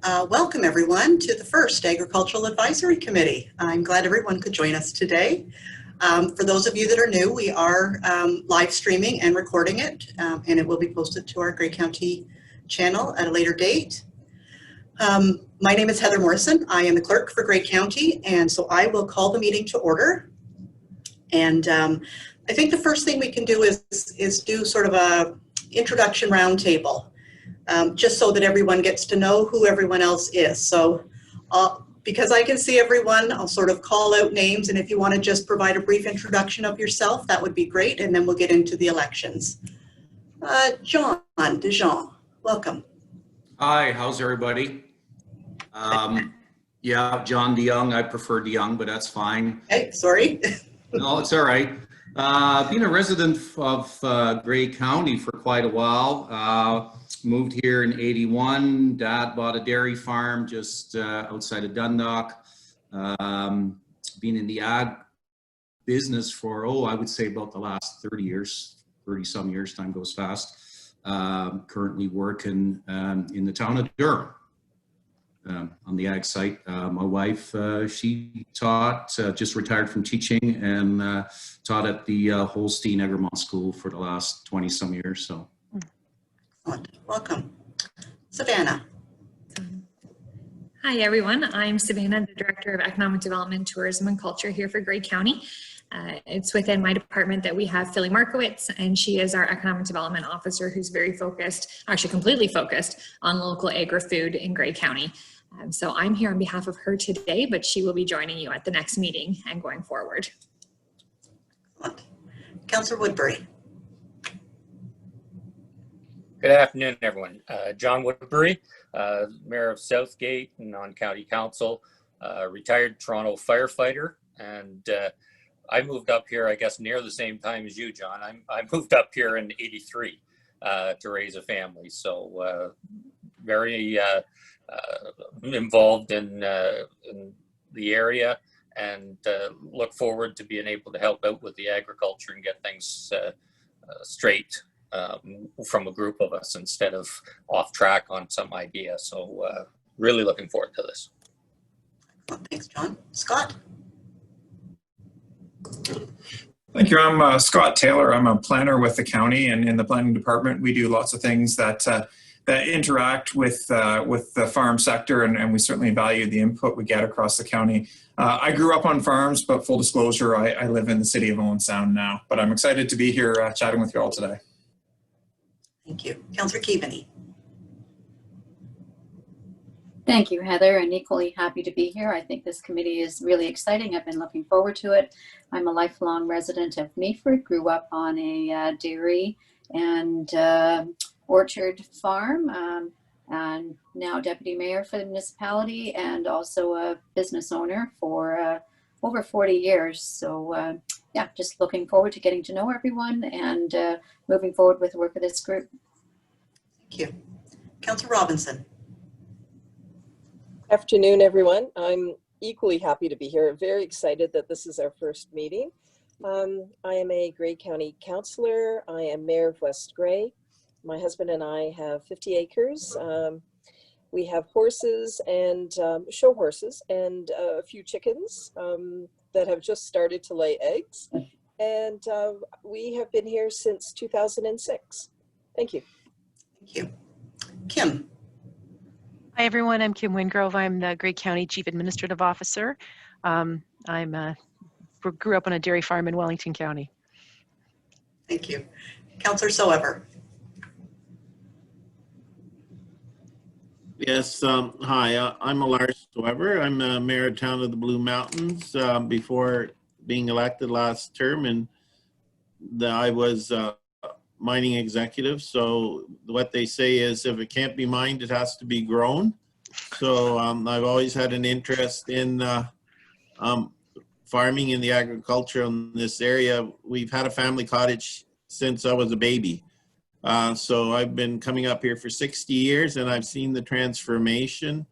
Welcome everyone to the first Agricultural Advisory Committee. I'm glad everyone could join us today. For those of you that are new, we are live streaming and recording it, and it will be posted to our Grey County channel at a later date. My name is Heather Morrison. I am the clerk for Grey County, and so I will call the meeting to order. And I think the first thing we can do is do sort of a introduction roundtable. Just so that everyone gets to know who everyone else is. So because I can see everyone, I'll sort of call out names, and if you want to just provide a brief introduction of yourself, that would be great, and then we'll get into the elections. John DeJean, welcome. Hi, how's everybody? Yeah, John DeYoung, I prefer DeYoung, but that's fine. Hey, sorry. No, it's all right. Been a resident of Grey County for quite a while. Moved here in '81. Dad bought a dairy farm just outside of Dundalk. Been in the ag business for, I would say about the last 30 years, 30 some years, time goes fast. Currently working in the town of Durham on the ag site. My wife, she taught, just retired from teaching, and taught at the Holstein Egremont School for the last 20 some years. So. Welcome. Savannah. Hi, everyone. I'm Savannah, the Director of Economic Development, Tourism, and Culture here for Grey County. It's within my department that we have Philly Markowitz, and she is our Economic Development Officer who's very focused, actually completely focused, on local agri-food in Grey County. So I'm here on behalf of her today, but she will be joining you at the next meeting and going forward. Councillor Woodbury. Good afternoon, everyone. John Woodbury, Mayor of Southgate and on County Council, retired Toronto firefighter, and I moved up here, I guess, near the same time as you, John. I moved up here in '83 to raise a family, so very involved in the area, and look forward to being able to help out with the agriculture and get things straight. From a group of us instead of off track on some idea. So really looking forward to this. Thanks, John. Scott. Thank you. I'm Scott Taylor. I'm a planner with the county, and in the planning department, we do lots of things that interact with the farm sector, and we certainly value the input we get across the county. I grew up on farms, but full disclosure, I live in the city of Owen Sound now. But I'm excited to be here chatting with you all today. Thank you. Councillor Keaveney. Thank you, Heather, and equally happy to be here. I think this committee is really exciting. I've been looking forward to it. I'm a lifelong resident of Meaford, grew up on a dairy and orchard farm, and now deputy mayor for the municipality and also a business owner for over 40 years. So yeah, just looking forward to getting to know everyone and moving forward with the work of this group. Thank you. Councillor Robinson. Afternoon, everyone. I'm equally happy to be here. Very excited that this is our first meeting. I am a Grey County councillor. I am mayor of West Grey. My husband and I have 50 acres. We have horses and show horses and a few chickens that have just started to lay eggs. And we have been here since 2006. Thank you. Thank you. Kim. Hi, everyone. I'm Kim Wingrove. I'm the Grey County Chief Administrative Officer. Grew up on a dairy farm in Wellington County. Thank you. Councillor Soever. Yes, hi, I'm Lars Soever. I'm mayor of town of the Blue Mountains before being elected last term, and I was mining executive. So what they say is if it can't be mined, it has to be grown. So I've always had an interest in farming in the agriculture in this area. We've had a family cottage since I was a baby. So I've been coming up here for 60 years, and I've seen the transformation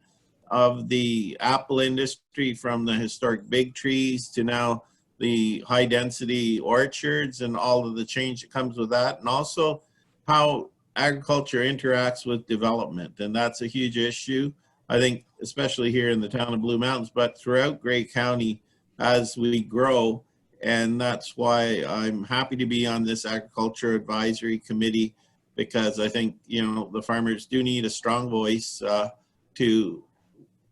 of the apple industry from the historic big trees to now the high density orchards and all of the change that comes with that, and also how agriculture interacts with development. And that's a huge issue I think especially here in the town of Blue Mountains, but throughout Grey County as we grow. And that's why I'm happy to be on this Agriculture Advisory Committee, because I think, the farmers do need a strong voice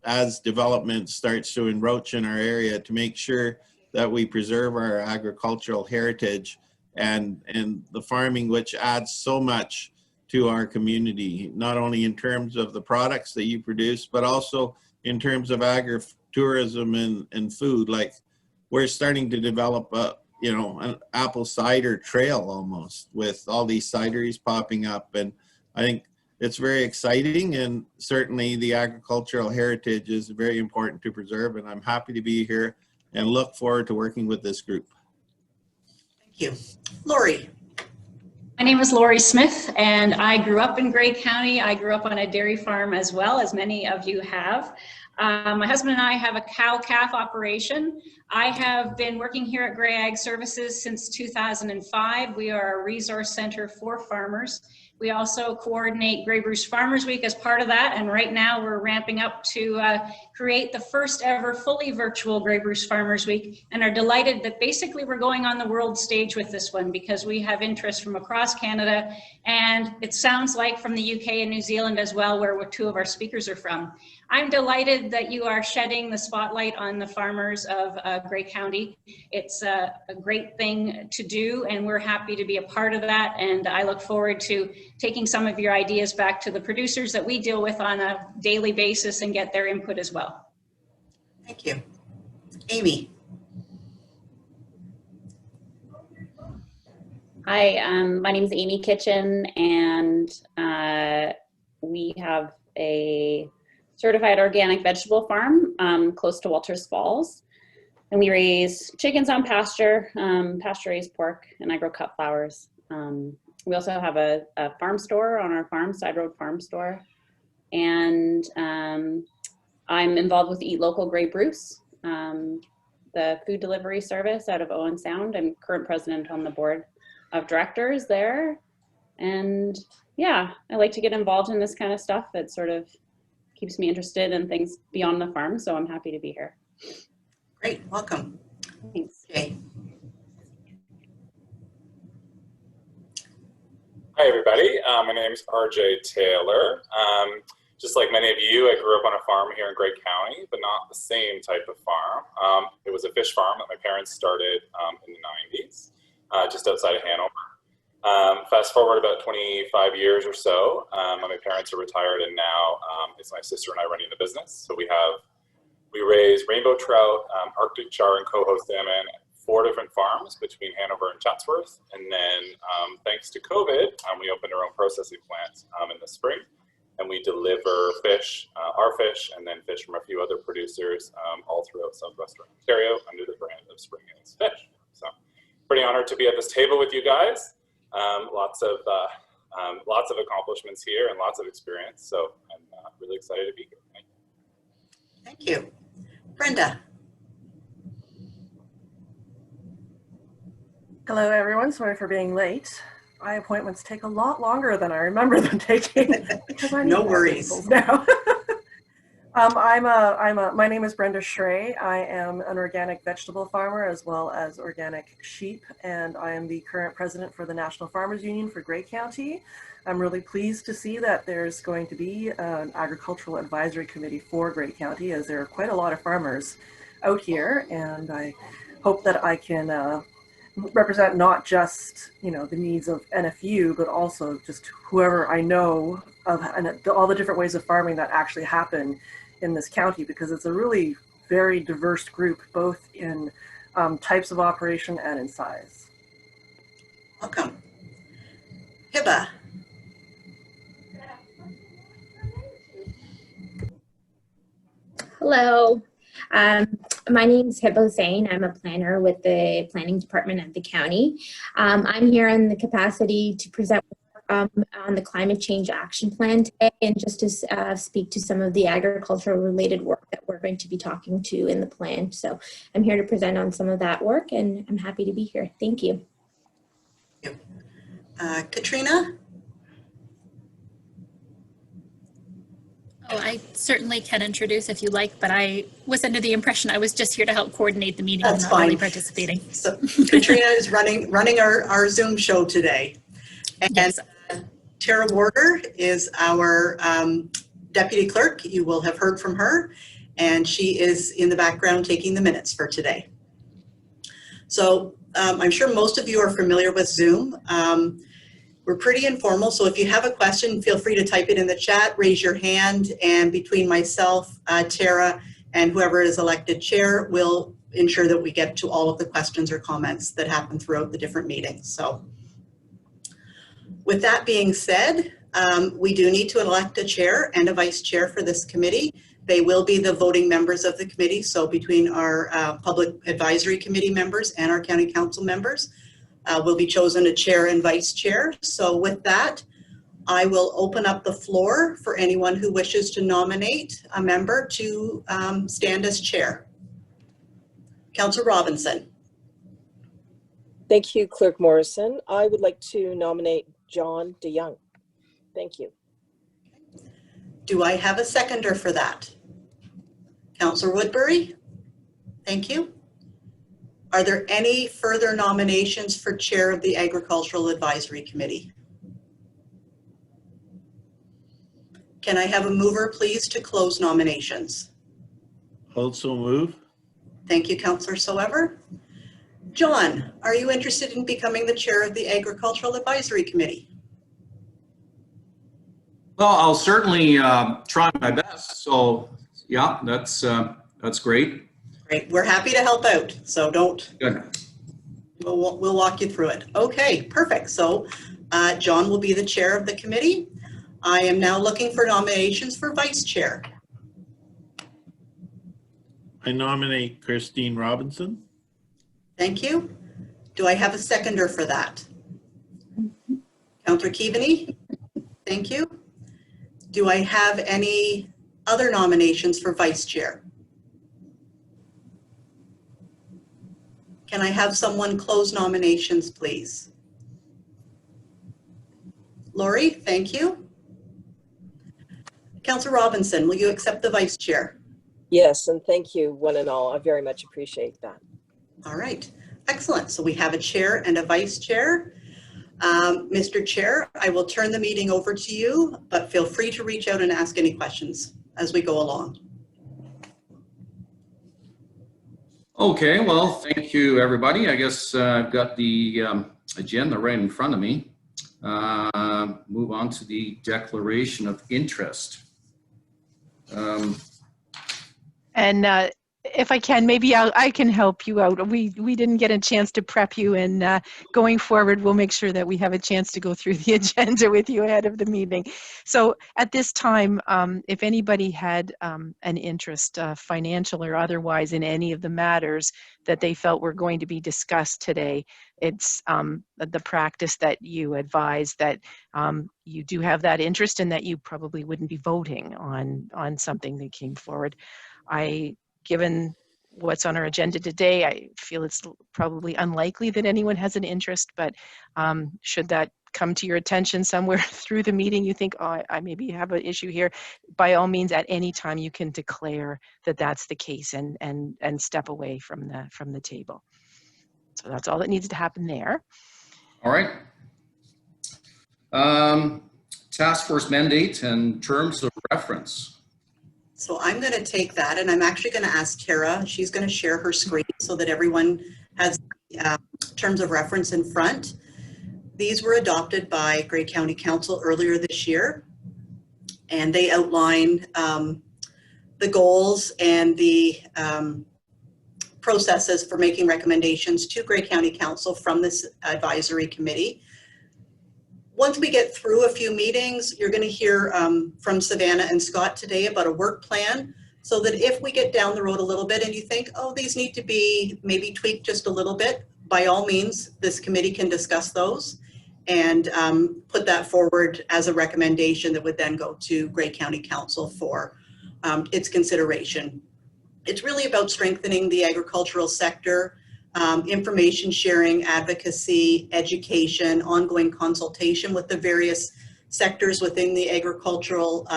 as development starts to encroach in our area, to make sure that we preserve our agricultural heritage and the farming, which adds so much to our community, not only in terms of the products that you produce, but also in terms of agritourism and food. Like, we're starting to develop an apple cider trail almost, with all these cideries popping up. And I think it's very exciting, and certainly the agricultural heritage is very important to preserve, and I'm happy to be here and look forward to working with this group. Thank you. Lori. My name is Lori Smith, and I grew up in Grey County. I grew up on a dairy farm as well, as many of you have. My husband and I have a cow-calf operation. I have been working here at Grey Ag Services since 2005. We are a resource center for farmers. We also coordinate Grey Bruce Farmers Week as part of that, and right now we're ramping up to create the first ever fully virtual Grey Bruce Farmers Week, and are delighted that basically we're going on the world stage with this one, because we have interest from across Canada, and it sounds like from the UK and New Zealand as well, where two of our speakers are from. I'm delighted that you are shedding the spotlight on the farmers of Grey County. It's a great thing to do, and we're happy to be a part of that. And I look forward to taking some of your ideas back to the producers that we deal with on a daily basis and get their input as well. Thank you. Amy. Hi, my name is Amy Kitchen, and we have a certified organic vegetable farm close to Walters Falls. And we raise chickens on pasture, pasture-raised pork, and I grow cut flowers. We also have a farm store on our farm, Side Road Farm Store. And I'm involved with Eat Local Grey Bruce, the food delivery service out of Owen Sound. I'm current president on the board of directors there. And yeah, I like to get involved in this kind of stuff. It sort of keeps me interested in things beyond the farm, so I'm happy to be here. Great, welcome. Thanks. Okay. Hi, everybody. My name is RJ Taylor. Just like many of you, I grew up on a farm here in Grey County, but not the same type of farm. It was a fish farm that my parents started in the 90s, just outside of Hanover. Fast forward about 25 years or so, my parents are retired, and now it's my sister and I running the business. So we raise rainbow trout, Arctic char, and coho salmon at 4 different farms between Hanover and Chatsworth. And then thanks to COVID, we opened our own processing plant in the spring, and we deliver fish, our fish, and then fish from a few other producers all throughout southwestern Ontario under the brand of Spring Hills Fish. So pretty honored to be at this table with you guys. Lots of accomplishments here and lots of experience. So I'm really excited to be here. Thank you. Thank you. Brenda. Hello, everyone. Sorry for being late. My appointments take a lot longer than I remember them taking. Because I No worries. Now. My name is Brenda Schrey. I am an organic vegetable farmer as well as organic sheep, and I am the current president for the National Farmers Union for Grey County. I'm really pleased to see that there's going to be an agricultural advisory committee for Grey County, as there are quite a lot of farmers out here, and I hope that I can represent not just the needs of NFU, but also just whoever I know of, and all the different ways of farming that actually happen in this county, because it's a really very diverse group, both in types of operation and in size. Welcome. Hiba. Hello, my name is Hiba Hussain. I'm a planner with the planning department of the county. I'm here in the capacity to present on the climate change action plan today, and just to speak to some of the agricultural related work that we're going to be talking to in the plan. So I'm here to present on some of that work, and I'm happy to be here. Thank you. Thank you. Katrina? Oh, I certainly can introduce if you like, but I was under the impression I was just here to help coordinate the meeting. That's and not really fine. participating. So Katrina is running our Zoom show today. And Yes. Tara Warder is our deputy clerk. You will have heard from her, and she is in the background taking the minutes for today. So I'm sure most of you are familiar with Zoom. We're pretty informal, so if you have a question, feel free to type it in the chat, raise your hand, and between myself, Tara, and whoever is elected chair, we'll ensure that we get to all of the questions or comments that happen throughout the different meetings. So with that being said, we do need to elect a chair and a vice chair for this committee. They will be the voting members of the committee, so between our public advisory committee members and our county council members, will be chosen a chair and vice chair. So with that, I will open up the floor for anyone who wishes to nominate a member to stand as chair. Councillor Robinson. Thank you, Clerk Morrison. I would like to nominate John DeYoung. Thank you. Do I have a seconder for that? Councillor Woodbury? Thank you. Are there any further nominations for Chair of the Agricultural Advisory Committee? Can I have a mover, please, to close nominations? Also move. Thank you, Councillor Soever. John, are you interested in becoming the Chair of the Agricultural Advisory Committee? Well, I'll certainly try my best. So yeah, that's great. Great, we're happy to help out, so don't. Good. We'll walk you through it. Okay, perfect. So John will be the chair of the committee. I am now looking for nominations for vice chair. I nominate Christine Robinson. Thank you. Do I have a seconder for that? Councillor Keaveney? Thank you. Do I have any other nominations for vice chair? Can I have someone close nominations, please? Lori, thank you. Councillor Robinson, will you accept the vice chair? Yes, and thank you, one and all. I very much appreciate that. All right, excellent. So we have a chair and a vice chair. Mr. Chair, I will turn the meeting over to you, but feel free to reach out and ask any questions as we go along. Okay, well, thank you, everybody. I guess I've got the agenda right in front of me. Move on to the declaration of interest. And if I can, maybe I can help you out. We didn't get a chance to prep you, and going forward, we'll make sure that we have a chance to go through the agenda with you ahead of the meeting. So at this time, if anybody had an interest, financial or otherwise, in any of the matters that they felt were going to be discussed today, it's the practice that you advise that you do have that interest and that you probably wouldn't be voting on something that came forward. Given what's on our agenda today, I feel it's probably unlikely that anyone has an interest, but should that come to your attention somewhere through the meeting, you think, oh, I maybe have an issue here, by all means, at any time you can declare that that's the case and step away from the table. So that's all that needs to happen there. All right. Task force mandate and terms of reference. So I'm going to take that, and I'm actually going to ask Tara. She's going to share her screen so that everyone has terms of reference in front. These were adopted by Grey County Council earlier this year, and they outline the goals and the processes for making recommendations to Grey County Council from this advisory committee. Once we get through a few meetings, you're going to hear from Savannah and Scott today about a work plan, so that if we get down the road a little bit and you think, oh, these need to be maybe tweaked just a little bit, by all means, this committee can discuss those and put that forward as a recommendation that would then go to Grey County Council for its consideration. It's really about strengthening the agricultural sector, information sharing, advocacy, education, ongoing consultation with the various sectors within the agricultural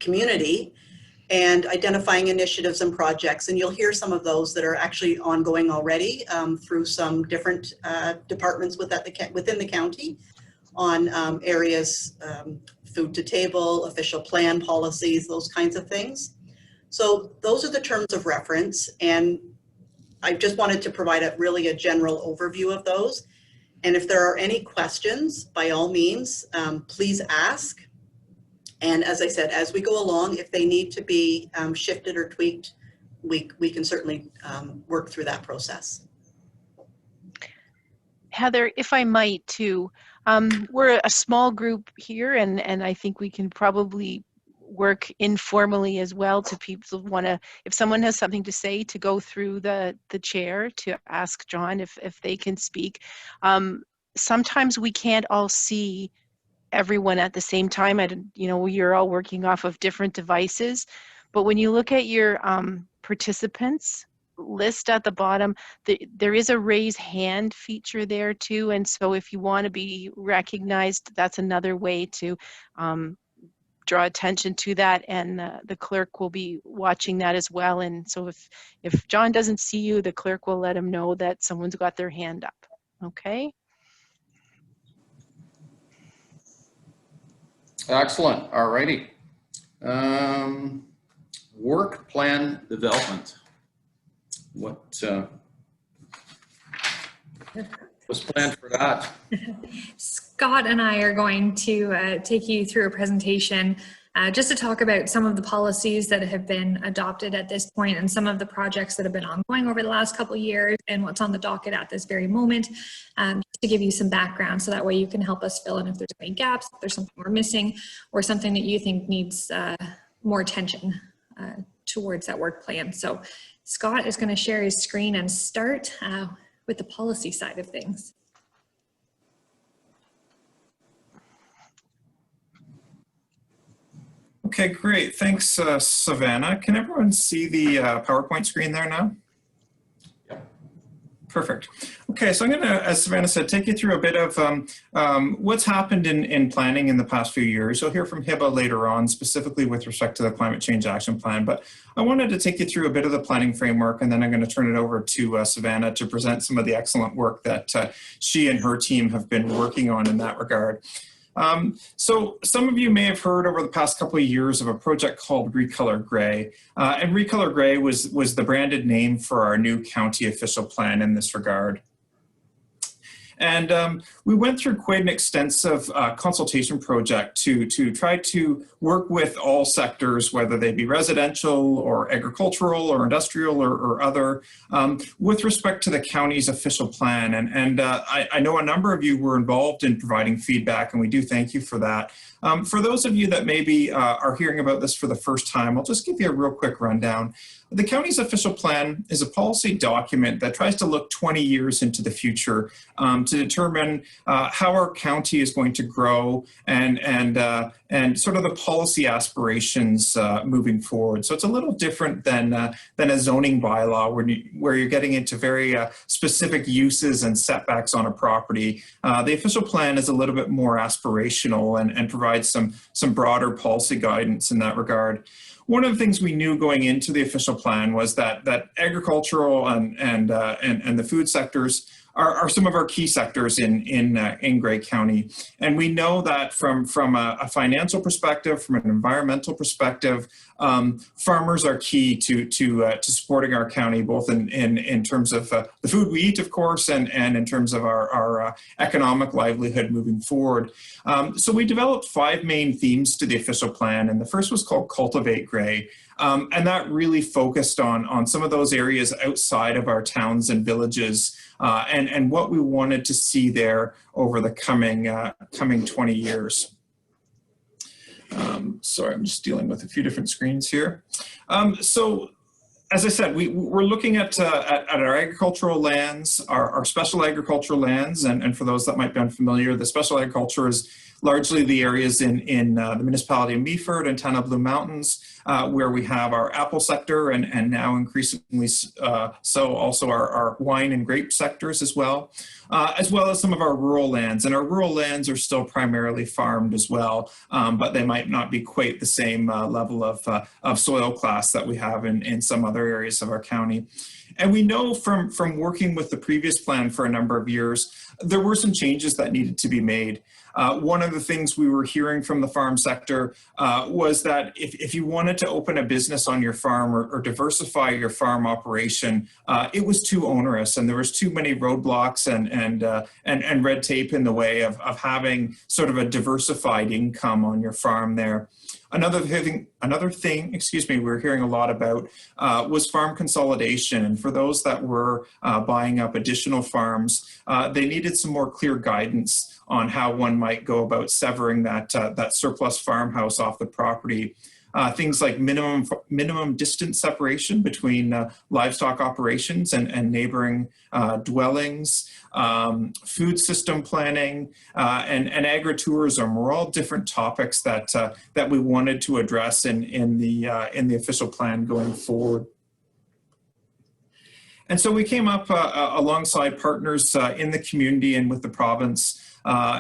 community and identifying initiatives and projects. And you'll hear some of those that are actually ongoing already through some different departments within the county on areas, food to table, official plan policies, those kinds of things. So those are the terms of reference. And I just wanted to provide a general overview of those. And if there are any questions, by all means, please ask. And as I said, as we go along, if they need to be shifted or tweaked, we can certainly work through that process. Heather, if I might too, we're a small group here, and I think we can probably work informally as well to people if someone has something to say, to go through the chair to ask John if they can speak. Sometimes we can't all see everyone at the same time. You're all working off of different devices, but when you look at your participants list at the bottom, there is a raise hand feature there too, and so if you want to be recognized, that's another way to draw attention to that, and the clerk will be watching that as well. And so if John doesn't see you, the clerk will let him know that someone's got their hand up. Okay. Excellent. All righty. Work plan development. What was planned for that? Scott and I are going to take you through a presentation just to talk about some of the policies that have been adopted at this point and some of the projects that have been ongoing over the last couple of years and what's on the docket at this very moment, just to give you some background, so that way you can help us fill in if there's any gaps, if there's something we're missing, or something that you think needs more attention towards that work plan. So Scott is going to share his screen and start with the policy side of things. Okay, great. Thanks, Savannah. Can everyone see the PowerPoint screen there now? Yep. Perfect. Okay, so I'm going to, as Savannah said, take you through a bit of what's happened in planning in the past few years. You'll hear from Hiba later on, specifically with respect to the Climate Change Action Plan, but I wanted to take you through a bit of the planning framework, and then I'm going to turn it over to Savannah to present some of the excellent work that she and her team have been working on in that regard. So some of you may have heard over the past couple of years of a project called Recolor Gray, and Recolor Gray was the branded name for our new county official plan in this regard. And we went through quite an extensive consultation project to try to work with all sectors, whether they be residential or agricultural or industrial or other, with respect to the county's official plan. And I know a number of you were involved in providing feedback, and we do thank you for that. For those of you that maybe are hearing about this for the first time, I'll just give you a real quick rundown. The county's official plan is a policy document that tries to look 20 years into the future to determine how our county is going to grow and sort of the policy aspirations moving forward. So it's a little different than a zoning bylaw where you're getting into very specific uses and setbacks on a property. The official plan is a little bit more aspirational and provides some broader policy guidance in that regard. One of the things we knew going into the official plan was that agricultural and the food sectors are some of our key sectors in Grey County, and we know that from a financial perspective, from an environmental perspective, farmers are key to supporting our county, both in terms of the food we eat, of course, and in terms of our economic livelihood moving forward. So we developed 5 main themes to the official plan, and the first was called Cultivate Grey. And that really focused on some of those areas outside of our towns and villages, and what we wanted to see there over the coming 20 years. Sorry, I'm just dealing with a few different screens here. So, as I said, we're looking at our agricultural lands, our special agricultural lands, and for those that might be unfamiliar, the special agriculture is largely the areas in the municipality of Meaford and Tana Blue Mountains, where we have our apple sector and now increasingly so also our wine and grape sectors as well as some of our rural lands. And our rural lands are still primarily farmed as well, but they might not be quite the same level of soil class that we have in some other areas of our county. And we know from working with the previous plan for a number of years, there were some changes that needed to be made. One of the things we were hearing from the farm sector was that if you wanted to open a business on your farm or diversify your farm operation, it was too onerous and there was too many roadblocks and red tape in the way of having sort of a diversified income on your farm there. Another thing, excuse me, we were hearing a lot about was farm consolidation. And for those that were buying up additional farms, they needed some more clear guidance on how one might go about severing that surplus farmhouse off the property. Things like minimum distance separation between livestock operations and neighboring dwellings, food system planning, and agritourism were all different topics that we wanted to address in the official plan going forward. And so we came up alongside partners in the community and with the province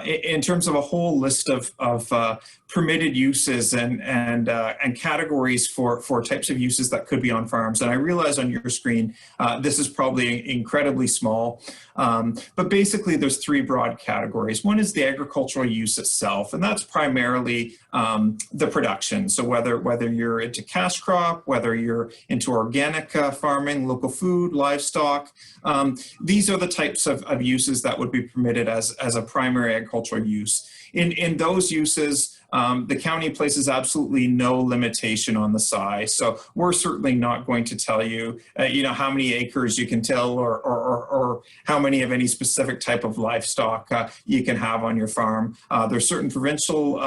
in terms of a whole list of permitted uses and categories for types of uses that could be on farms. And I realize on your screen, this is probably incredibly small, but basically there's three broad categories. One is the agricultural use itself, and that's primarily the production. So whether you're into cash crop, whether you're into organic farming, local food, livestock, these are the types of uses that would be permitted as a primary agricultural use. In those uses, the county places absolutely no limitation on the size. So we're certainly not going to tell you, how many acres you can till or how many of any specific type of livestock you can have on your farm. There's certain provincial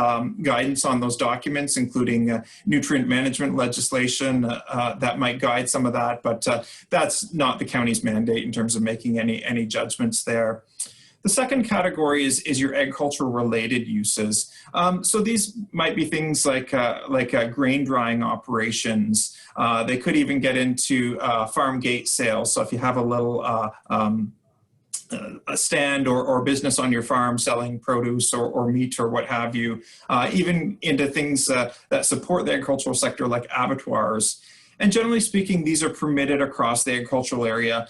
guidance on those documents, including nutrient management legislation that might guide some of that, but that's not the county's mandate in terms of making any judgments there. The second category is your agricultural related uses. So these might be things like grain drying operations. They could even get into farm gate sales. So if you have a little a stand or business on your farm selling produce or meat or what have you, even into things that support the agricultural sector like abattoirs. And generally speaking, these are permitted across the agricultural area.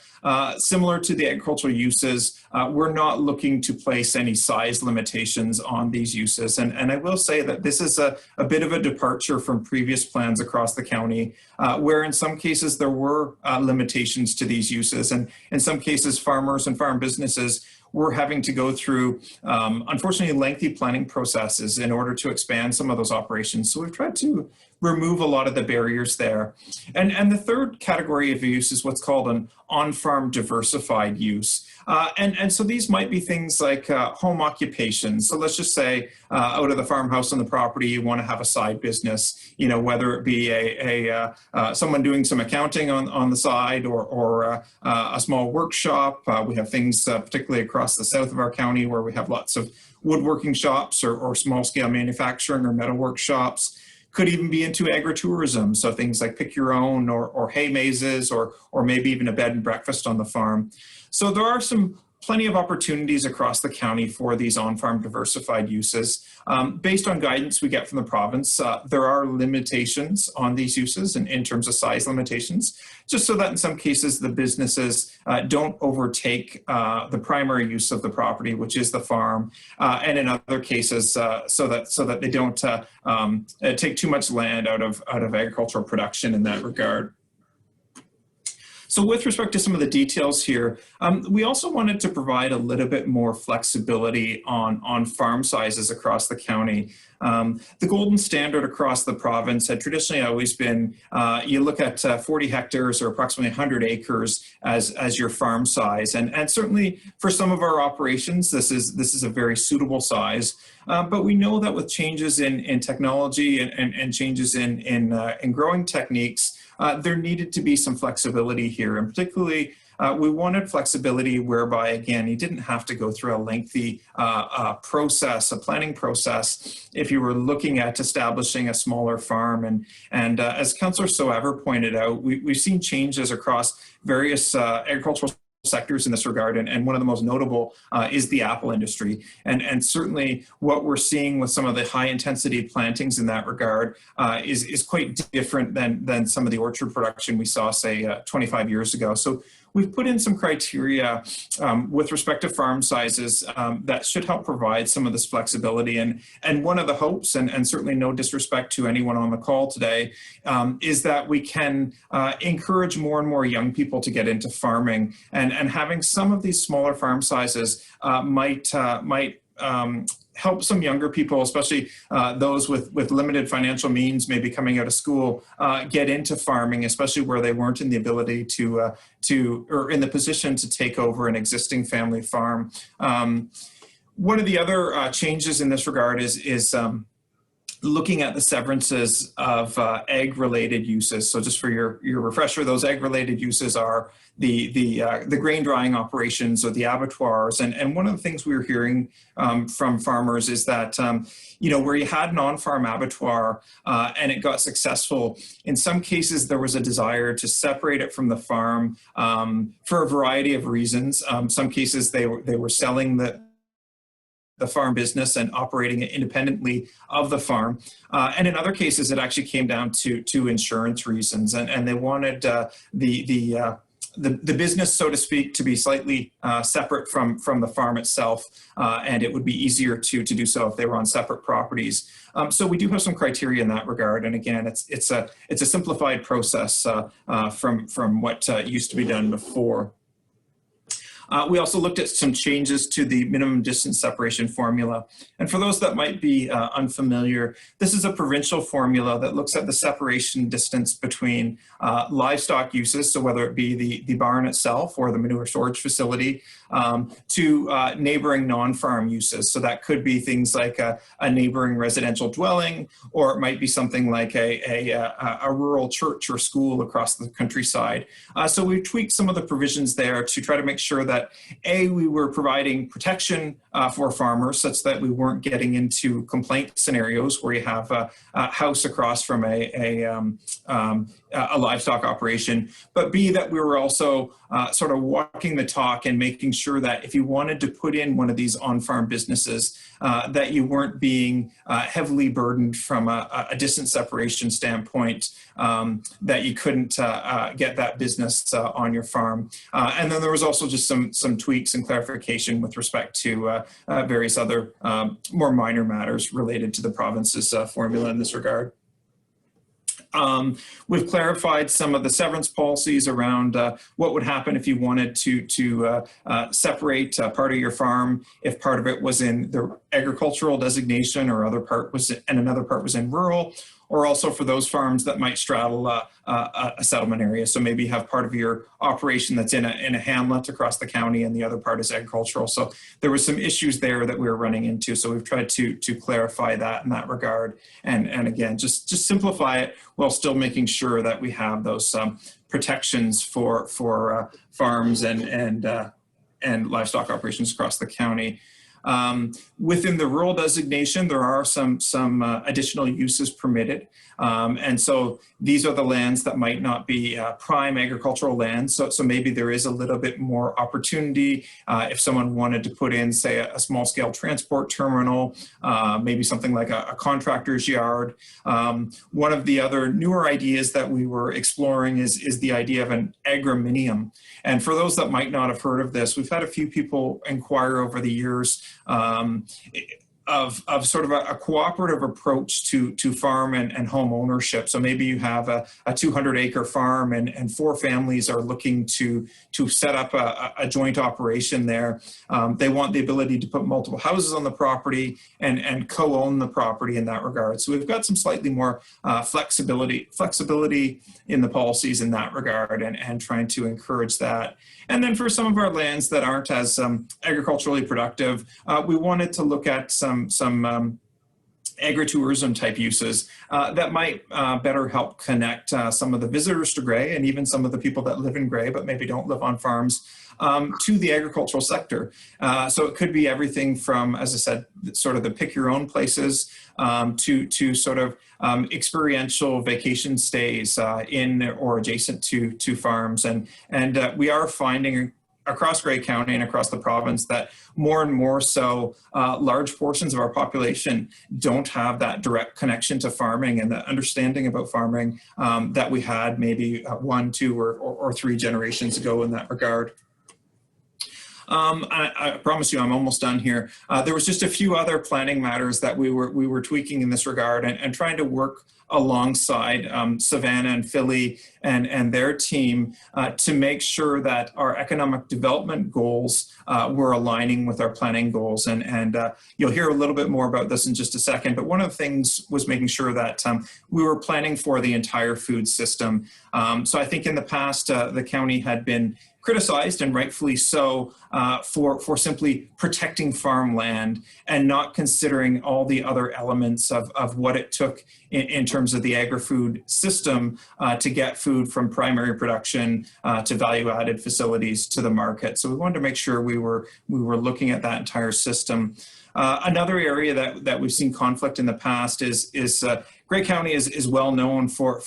Similar to the agricultural uses, we're not looking to place any size limitations on these uses. And I will say that this is a bit of a departure from previous plans across the county, where in some cases there were limitations to these uses. And in some cases, farmers and farm businesses were having to go through, unfortunately, lengthy planning processes in order to expand some of those operations. So we've tried to remove a lot of the barriers there. And the third category of use is what's called an on-farm diversified use. And so these might be things like home occupations. So let's just say out of the farmhouse on the property, you want to have a side business, whether it be someone doing some accounting on the side or a small workshop. We have things particularly across the south of our county where we have lots of woodworking shops or small scale manufacturing or metalwork shops. Could even be into agritourism, so things like pick your own or hay mazes or maybe even a bed and breakfast on the farm. So there are plenty of opportunities across the county for these on-farm diversified uses. Based on guidance we get from the province, there are limitations on these uses in terms of size limitations, just so that in some cases the businesses don't overtake the primary use of the property, which is the farm, and in other cases so that they don't take too much land out of agricultural production in that regard. So with respect to some of the details here, we also wanted to provide a little bit more flexibility on farm sizes across the county. The golden standard across the province had traditionally always been, you look at 40 hectares or approximately 100 acres as your farm size. And certainly for some of our operations, this is a very suitable size. But we know that with changes in technology and changes in growing techniques, there needed to be some flexibility here, and particularly we wanted flexibility whereby, again, you didn't have to go through a lengthy process, a planning process, if you were looking at establishing a smaller farm. And as Councillor Soever pointed out, we've seen changes across various agricultural sectors in this regard, and one of the most notable is the apple industry. And certainly what we're seeing with some of the high intensity plantings in that regard is quite different than some of the orchard production we saw, say, 25 years ago. So we've put in some criteria with respect to farm sizes that should help provide some of this flexibility. And one of the hopes, and certainly no disrespect to anyone on the call today, is that we can encourage more and more young people to get into farming. And having some of these smaller farm sizes might help some younger people, especially those with limited financial means, maybe coming out of school, get into farming, especially where they weren't in the ability to or in the position to take over an existing family farm. One of the other changes in this regard is looking at the severances of egg-related uses. So just for your refresher, those egg-related uses are the grain drying operations or the abattoirs. And one of the things we were hearing from farmers is that, where you had an on-farm abattoir and it got successful, in some cases there was a desire to separate it from the farm for a variety of reasons. Some cases they were selling the farm business and operating it independently of the farm. And in other cases, it actually came down to insurance reasons. And they wanted the business, so to speak, to be slightly separate from the farm itself. And it would be easier to do so if they were on separate properties. So we do have some criteria in that regard. And again, it's a simplified process from what used to be done before. We also looked at some changes to the minimum distance separation formula. And for those that might be unfamiliar, this is a provincial formula that looks at the separation distance between livestock uses, so whether it be the barn itself or the manure storage facility, to neighboring non-farm uses. So that could be things like a neighboring residential dwelling, or it might be something like a rural church or school across the countryside. So we tweaked some of the provisions there to try to make sure that we were providing protection for farmers such that we weren't getting into complaint scenarios where you have a house across from a livestock operation, but B, that we were also sort of walking the talk and making sure that if you wanted to put in one of these on-farm businesses, that you weren't being heavily burdened from a distance separation standpoint, that you couldn't get that business on your farm. And then there was also just some tweaks and clarification with respect to various other more minor matters related to the province's formula in this regard. We've clarified some of the severance policies around what would happen if you wanted to separate part of your farm if part of it was in the agricultural designation or other part was and another part was in rural, or also for those farms that might straddle a settlement area. So maybe you have part of your operation that's in a hamlet across the county and the other part is agricultural. So there were some issues there that we were running into. So we've tried to clarify that in that regard. And again, just simplify it while still making sure that we have those protections for farms and livestock operations across the county. Within the rural designation, there are some additional uses permitted. And so these are the lands that might not be prime agricultural lands. So maybe there is a little bit more opportunity if someone wanted to put in, say, a small scale transport terminal, maybe something like a contractor's yard. One of the other newer ideas that we were exploring is the idea of an agriminium. And for those that might not have heard of this, we've had a few people inquire over the years of sort of a cooperative approach to farm and home ownership. So maybe you have a 200-acre farm and 4 families are looking to set up a joint operation there. They want the ability to put multiple houses on the property and co-own the property in that regard. So we've got some slightly more flexibility in the policies in that regard and trying to encourage that. And then for some of our lands that aren't as agriculturally productive, we wanted to look at some agritourism type uses that might better help connect some of the visitors to Gray and even some of the people that live in Gray but maybe don't live on farms to the agricultural sector. So it could be everything from, as I said, sort of the pick your own places to sort of experiential vacation stays in or adjacent to farms. And we are finding across Gray County and across the province that more and more so large portions of our population don't have that direct connection to farming and the understanding about farming that we had maybe 1, 2, or 3 generations ago in that regard. I promise you I'm almost done here. There was just a few other planning matters that we were tweaking in this regard and trying to work alongside Savannah and Philly and their team to make sure that our economic development goals were aligning with our planning goals. And you'll hear a little bit more about this in just a second, but one of the things was making sure that we were planning for the entire food system. So I think in the past, the county had been criticized, and rightfully so, for simply protecting farmland and not considering all the other elements of what it took in terms of the agri-food system to get food from primary production to value-added facilities to the market. So we wanted to make sure we were looking at that entire system. Another area that we've seen conflict in the past is Gray County is well known for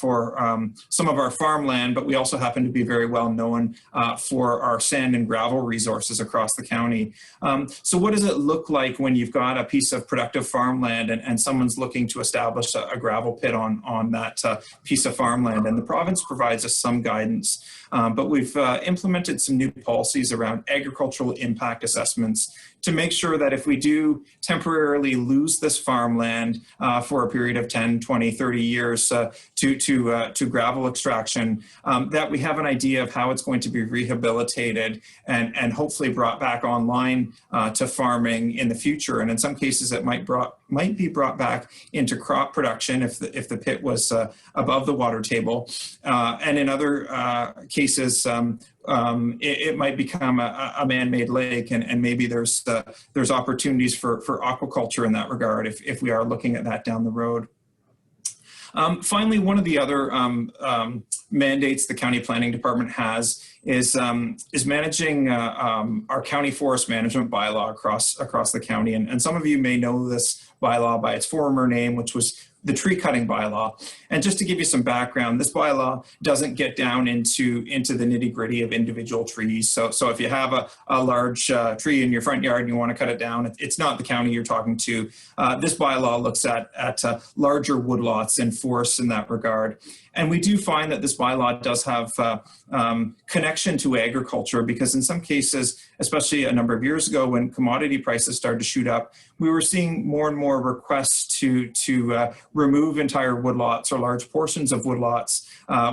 some of our farmland, but we also happen to be very well known for our sand and gravel resources across the county. So what does it look like when you've got a piece of productive farmland and someone's looking to establish a gravel pit on that piece of farmland? And the province provides us some guidance, but we've implemented some new policies around agricultural impact assessments to make sure that if we do temporarily lose this farmland for a period of 10, 20, 30 years to gravel extraction, that we have an idea of how it's going to be rehabilitated and hopefully brought back online to farming in the future. And in some cases, it might be brought back into crop production if the pit was above the water table. And in other cases, it might become a man-made lake, and maybe there's opportunities for aquaculture in that regard if we are looking at that down the road. Finally, one of the other mandates the county planning department has is managing our county forest management bylaw across the county. And some of you may know this bylaw by its former name, which was the tree cutting bylaw. And just to give you some background, this bylaw doesn't get down into the nitty gritty of individual trees. So if you have a large tree in your front yard and you want to cut it down, it's not the county you're talking to. This bylaw looks at larger woodlots and forests in that regard. And we do find that this bylaw does have connection to agriculture, because in some cases, especially a number of years ago when commodity prices started to shoot up, we were seeing more and more requests to remove entire woodlots or large portions of woodlots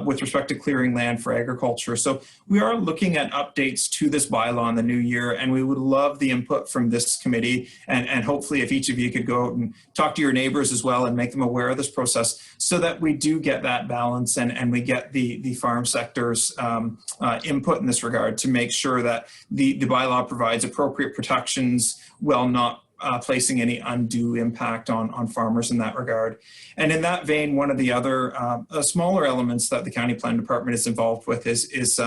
with respect to clearing land for agriculture. So we are looking at updates to this bylaw in the new year, and we would love the input from this committee, and hopefully if each of you could go out and talk to your neighbors as well and make them aware of this process, so that we do get that balance and we get the farm sector's input in this regard to make sure that the bylaw provides appropriate protections while not placing any undue impact on farmers in that regard. And in that vein, one of the other smaller elements that the county plan department is involved with is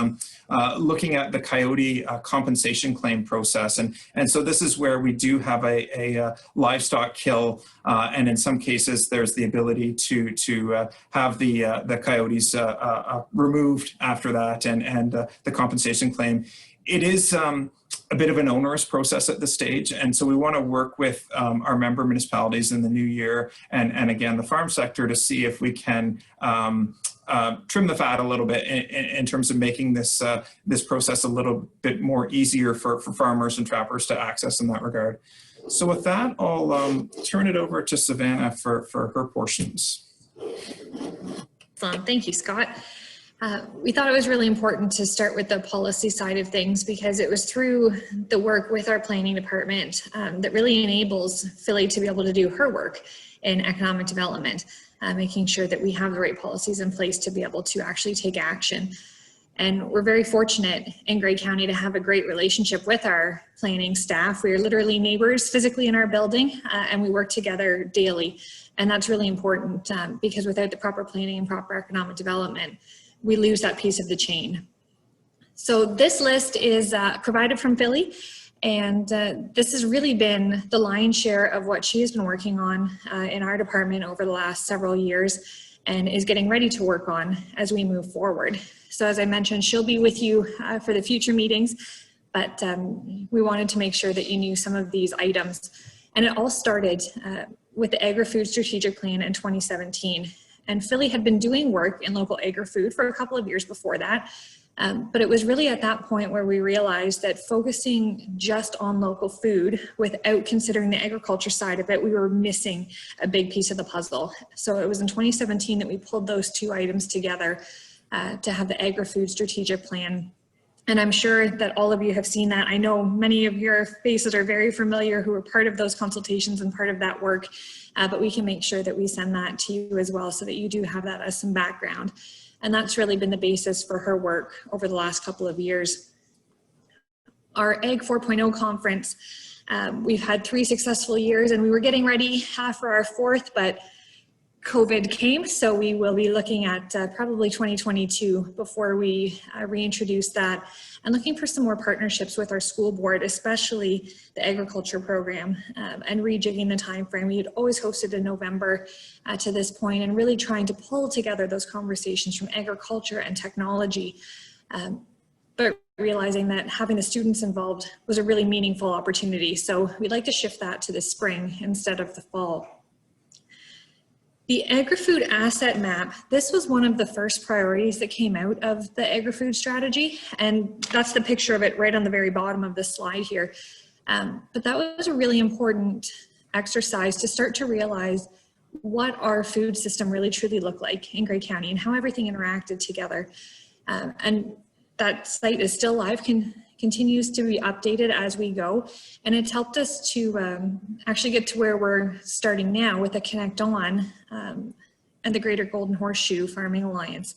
looking at the coyote compensation claim process. And so this is where we do have a livestock kill, and in some cases there's the ability to have the coyotes removed after that, and the compensation claim. It is a bit of an onerous process at this stage, and so we want to work with our member municipalities in the new year and again the farm sector to see if we can trim the fat a little bit in terms of making this process a little bit more easier for farmers and trappers to access in that regard. So with that, I'll turn it over to Savannah for her portions. Excellent. Thank you, Scott. We thought it was really important to start with the policy side of things, because it was through the work with our planning department that really enables Philly to be able to do her work in economic development, making sure that we have the right policies in place to be able to actually take action. And we're very fortunate in Grey County to have a great relationship with our planning staff. We are literally neighbors physically in our building, and we work together daily. And that's really important because without the proper planning and proper economic development, we lose that piece of the chain. So this list is provided from Philly, and this has really been the lion's share of what she has been working on in our department over the last several years and is getting ready to work on as we move forward. So as I mentioned, she'll be with you for the future meetings, but we wanted to make sure that you knew some of these items. And it all started with the Agri-Food Strategic Plan in 2017. And Philly had been doing work in local agri-food for a couple of years before that. But it was really at that point where we realized that focusing just on local food without considering the agriculture side of it, we were missing a big piece of the puzzle. So it was in 2017 that we pulled those two items together to have the Agri-Food Strategic Plan. And I'm sure that all of you have seen that. I know many of your faces are very familiar who were part of those consultations and part of that work, but we can make sure that we send that to you as well so that you do have that as some background. And that's really been the basis for her work over the last couple of years. Our Ag 4.0 conference, we've had 3 successful years and we were getting ready for our 4th, but COVID came, so we will be looking at probably 2022 before we reintroduce that, and looking for some more partnerships with our school board, especially the agriculture program, and rejigging the time frame. We had always hosted in November to this point, and really trying to pull together those conversations from agriculture and technology, but realizing that having the students involved was a really meaningful opportunity. So we'd like to shift that to the spring instead of the fall. The agri-food asset map, this was one of the first priorities that came out of the agri-food strategy, and that's the picture of it right on the very bottom of this slide here. But that was a really important exercise to start to realize what our food system really truly looked like in Grey County and how everything interacted together. And that site is still live, continues to be updated as we go, and it's helped us to actually get to where we're starting now with the Connect On and the Greater Golden Horseshoe Farming Alliance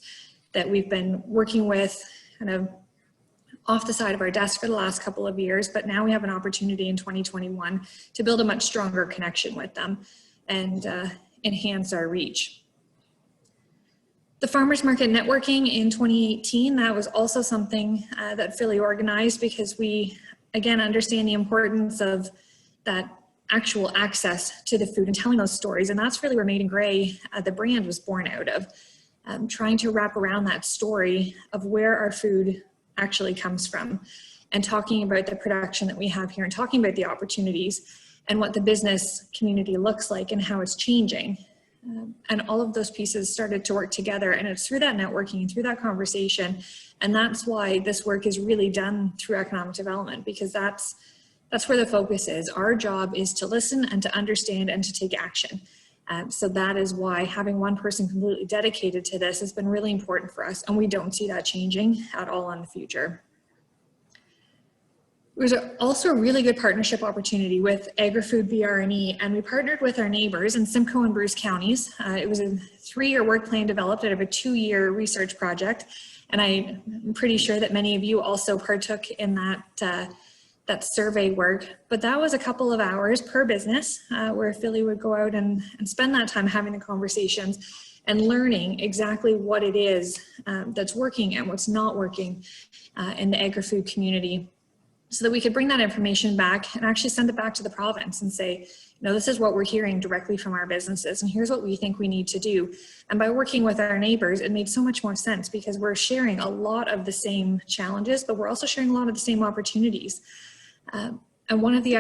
that we've been working with kind of off the side of our desk for the last couple of years, but now we have an opportunity in 2021 to build a much stronger connection with them and enhance our reach. The farmers market networking in 2018, that was also something that Philly organized because we, again, understand the importance of that actual access to the food and telling those stories. And that's really where Made in Grey, the brand, was born out of, trying to wrap around that story of where our food actually comes from and talking about the production that we have here and talking about the opportunities and what the business community looks like and how it's changing. And all of those pieces started to work together, and it's through that networking and through that conversation, and that's why this work is really done through economic development, because that's where the focus is. Our job is to listen and to understand and to take action. So that is why having one person completely dedicated to this has been really important for us, and we don't see that changing at all in the future. There was also a really good partnership opportunity with Agri-Food BRNE, and we partnered with our neighbors in Simcoe and Bruce counties. It was a 3-year work plan developed out of a 2-year research project, and I'm pretty sure that many of you also partook in that survey work. But that was a couple of hours per business where Philly would go out and spend that time having the conversations and learning exactly what it is that's working and what's not working in the agri-food community, so that we could bring that information back and actually send it back to the province and say, you know, this is what we're hearing directly from our businesses, and here's what we think we need to do. And by working with our neighbors, it made so much more sense because we're sharing a lot of the same challenges, but we're also sharing a lot of the same opportunities. And one of the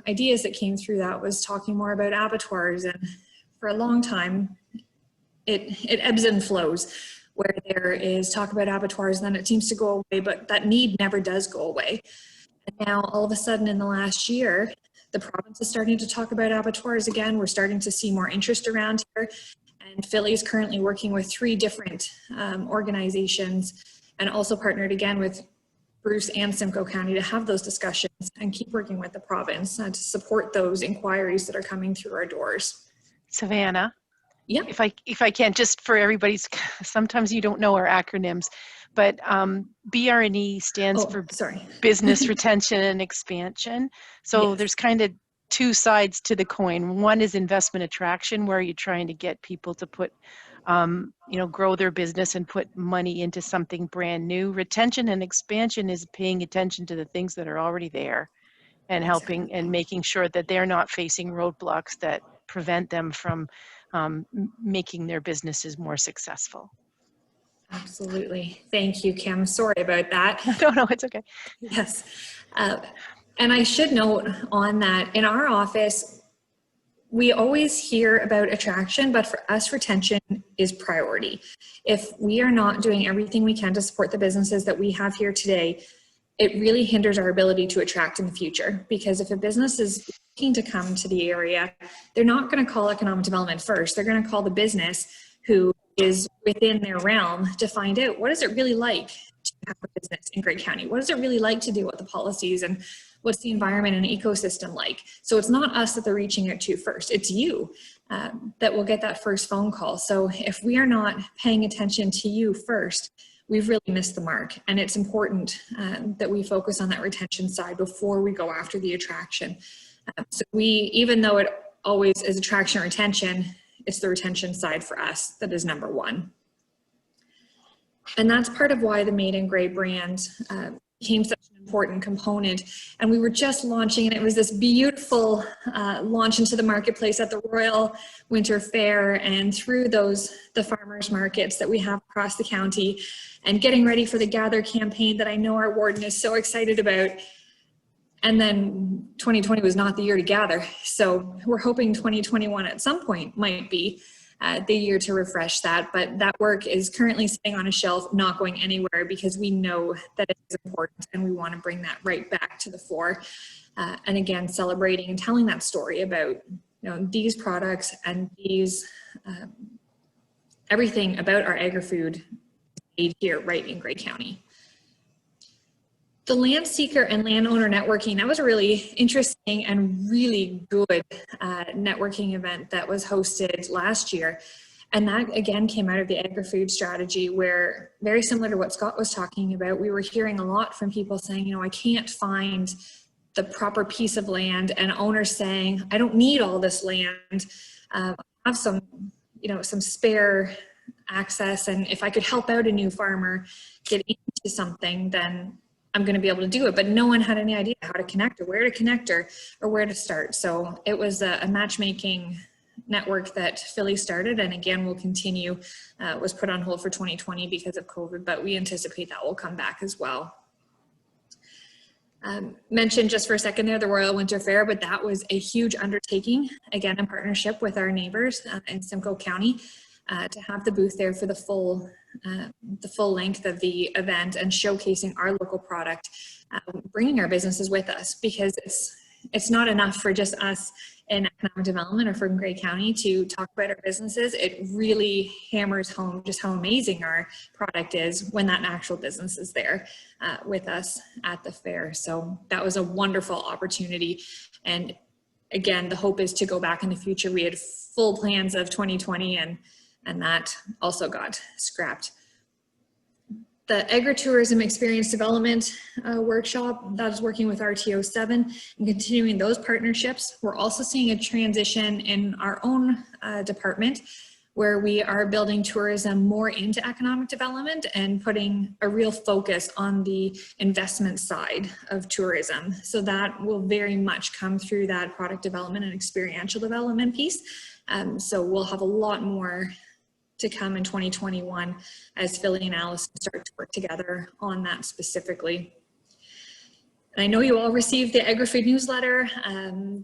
ideas that came through that was talking more about abattoirs, and for a long time, it ebbs and flows, where there is talk about abattoirs, and then it seems to go away, but that need never does go away. And now all of a sudden in the last year, the province is starting to talk about abattoirs again. We're starting to see more interest around here. And Philly is currently working with 3 different organizations, and also partnered again with Bruce and Simcoe County to have those discussions and keep working with the province to support those inquiries that are coming through our doors. Savannah, Yep. If I can, just for everybody's, sometimes you don't know our acronyms, but BRE stands for Business Retention and Expansion. So Yes. there's kind of two sides to the coin. One is investment attraction, where you're trying to get people to put, grow their business and put money into something brand new. Retention and expansion is paying attention to the things that are already there and helping and making sure that they're not facing roadblocks that prevent them from making their businesses more successful. Absolutely. Thank you, Kim. Sorry about that. No, it's okay. Yes. And I should note on that, in our office, we always hear about attraction, but for us, retention is priority. If we are not doing everything we can to support the businesses that we have here today, it really hinders our ability to attract in the future. Because if a business is looking to come to the area, they're not going to call economic development first. They're going to call the business who is within their realm to find out, what is it really like to have a business in Grey County? What is it really like to deal with the policies, and what's the environment and ecosystem like? So it's not us that they're reaching out to first, it's you that will get that first phone call. So if we are not paying attention to you first, we've really missed the mark. And it's important that we focus on that retention side before we go after the attraction. So even though it always is attraction or retention, it's the retention side for us that is number one. And that's part of why the Made in Grey brand became such an important component. And we were just launching, and it was this beautiful launch into the marketplace at the Royal Winter Fair and through the farmers markets that we have across the county, and getting ready for the Gather campaign that I know our warden is so excited about. And then 2020 was not the year to gather. So we're hoping 2021 at some point might be the year to refresh that. But that work is currently sitting on a shelf, not going anywhere, because we know that it is important and we want to bring that right back to the fore. And again, celebrating and telling that story about these products and these everything about our agri-food made here right in Grey County. The Land Seeker and Landowner Networking, that was a really interesting and really good networking event that was hosted last year. And that again came out of the agri-food strategy, where, very similar to what Scott was talking about, we were hearing a lot from people saying, I can't find the proper piece of land, and owners saying, I don't need all this land. I have some spare access, and if I could help out a new farmer get into something, then I'm going to be able to do it. But no one had any idea how to connect, or where to connect, or where to start. So it was a matchmaking network that Philly started, and again will continue. Was put on hold for 2020 because of COVID, but we anticipate that will come back as well. Mentioned just for a second there the Royal Winter Fair, but that was a huge undertaking, again in partnership with our neighbors in Simcoe County, to have the booth there for the full length of the event and showcasing our local product, bringing our businesses with us, because it's not enough for just us in economic development or from Grey County to talk about our businesses. It really hammers home just how amazing our product is when that actual business is there with us at the fair. So that was a wonderful opportunity. And again, the hope is to go back in the future. We had full plans of 2020 and that also got scrapped. The Agritourism Experience Development Workshop, that is working with RTO 7 and continuing those partnerships. We're also seeing a transition in our own department, where we are building tourism more into economic development and putting a real focus on the investment side of tourism. So that will very much come through that product development and experiential development piece. So we'll have a lot more to come in 2021 as Philly and Allison start to work together on that specifically. And I know you all received the agri-food newsletter,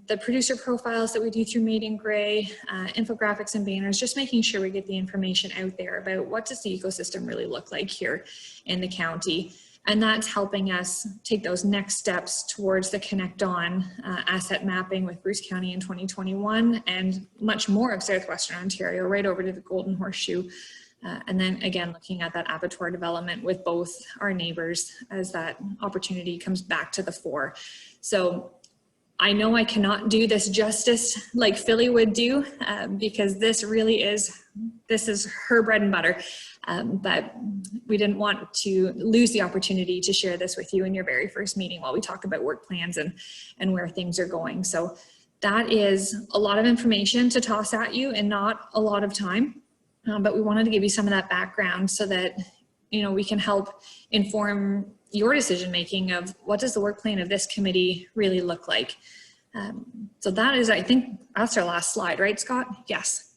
the producer profiles that we do through Made in Grey, infographics and banners, just making sure we get the information out there about what does the ecosystem really look like here in the county. And that's helping us take those next steps towards the Connect On asset mapping with Bruce County in 2021, and much more of Southwestern Ontario, right over to the Golden Horseshoe. And then again, looking at that abattoir development with both our neighbors as that opportunity comes back to the fore. So I know I cannot do this justice like Philly would do, because this is her bread and butter. But we didn't want to lose the opportunity to share this with you in your very first meeting while we talk about work plans and where things are going. So that is a lot of information to toss at you and not a lot of time. But we wanted to give you some of that background so that, you know, we can help inform your decision making of what does the work plan of this committee really look like. So that is, I think that's our last slide, right, Scott? Yes.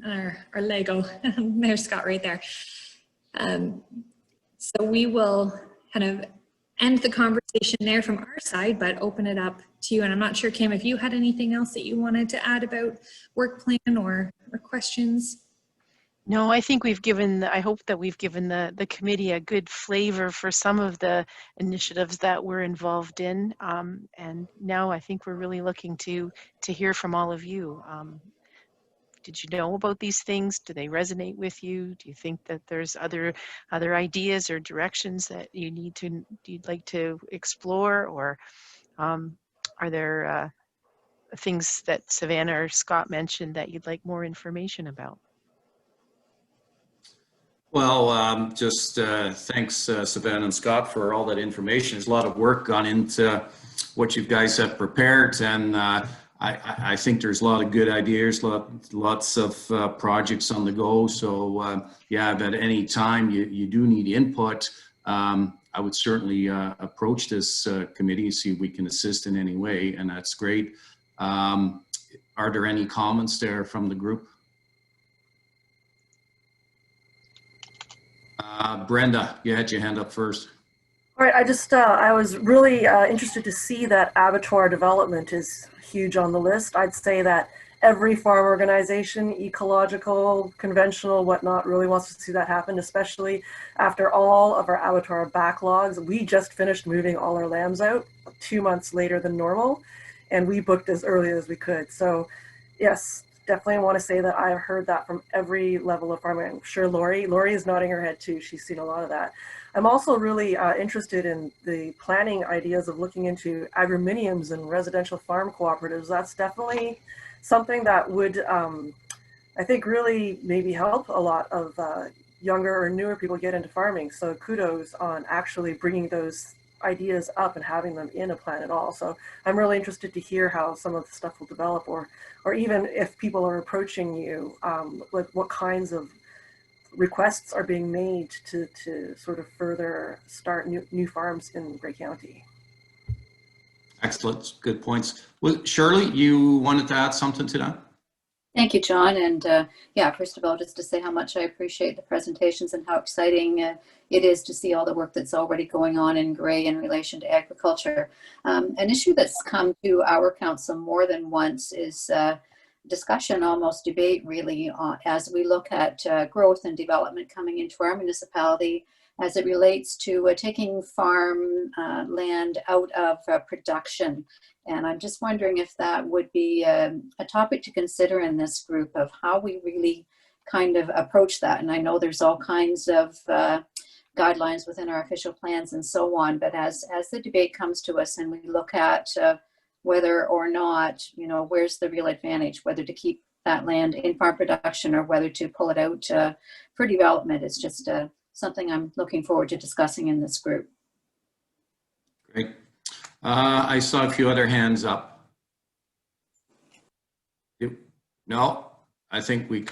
Our Lego. There's Scott right there. So we will kind of end the conversation there from our side, but open it up to you. And I'm not sure, Kim, if you had anything else that you wanted to add about work plan or questions. No, I think we've given, I hope that we've given the committee a good flavor for some of the initiatives that we're involved in. And now I think we're really looking to hear from all of you. Did you know about these things? Do they resonate with you? Do you think that there's other ideas or directions that you'd like to explore? Or are there things that Savannah or Scott mentioned that you'd like more information about? Well, just thanks, Savannah and Scott, for all that information. There's a lot of work gone into what you guys have prepared, and I think there's a lot of good ideas, lots of projects on the go. So yeah, but any time you do need input, I would certainly approach this committee, see if we can assist in any way, and that's great. Are there any comments there from the group? Brenda, you had your hand up first. All right, I was really interested to see that abattoir development is huge on the list. I'd say that every farm organization, ecological, conventional, whatnot, really wants to see that happen, especially after all of our abattoir backlogs. We just finished moving all our lambs out 2 months later than normal, and we booked as early as we could. So yes, definitely want to say that I've heard that from every level of farming. I'm sure Lori is nodding her head too. She's seen a lot of that. I'm also really interested in the planning ideas of looking into agrominiums and residential farm cooperatives. That's definitely something that would, I think, really maybe help a lot of younger or newer people get into farming. So kudos on actually bringing those ideas up and having them in a plan at all. So I'm really interested to hear how some of the stuff will develop, or even if people are approaching you, what kinds of requests are being made to sort of further start new farms in Grey County. Excellent, good points. Well, Shirley, you wanted to add something to that? Thank you, John. And yeah, first of all, just to say how much I appreciate the presentations and how exciting it is to see all the work that's already going on in Grey in relation to agriculture. An issue that's come to our council more than once is discussion, almost debate really, as we look at growth and development coming into our municipality as it relates to taking farm land out of production. And I'm just wondering if that would be a topic to consider in this group of how we really kind of approach that. And I know there's all kinds of guidelines within our official plans and so on, but as the debate comes to us and we look at whether or not, you know, where's the real advantage, whether to keep that land in farm production or whether to pull it out for development, it's just something I'm looking forward to discussing in this group. Great. I saw a few other hands up. No, I think we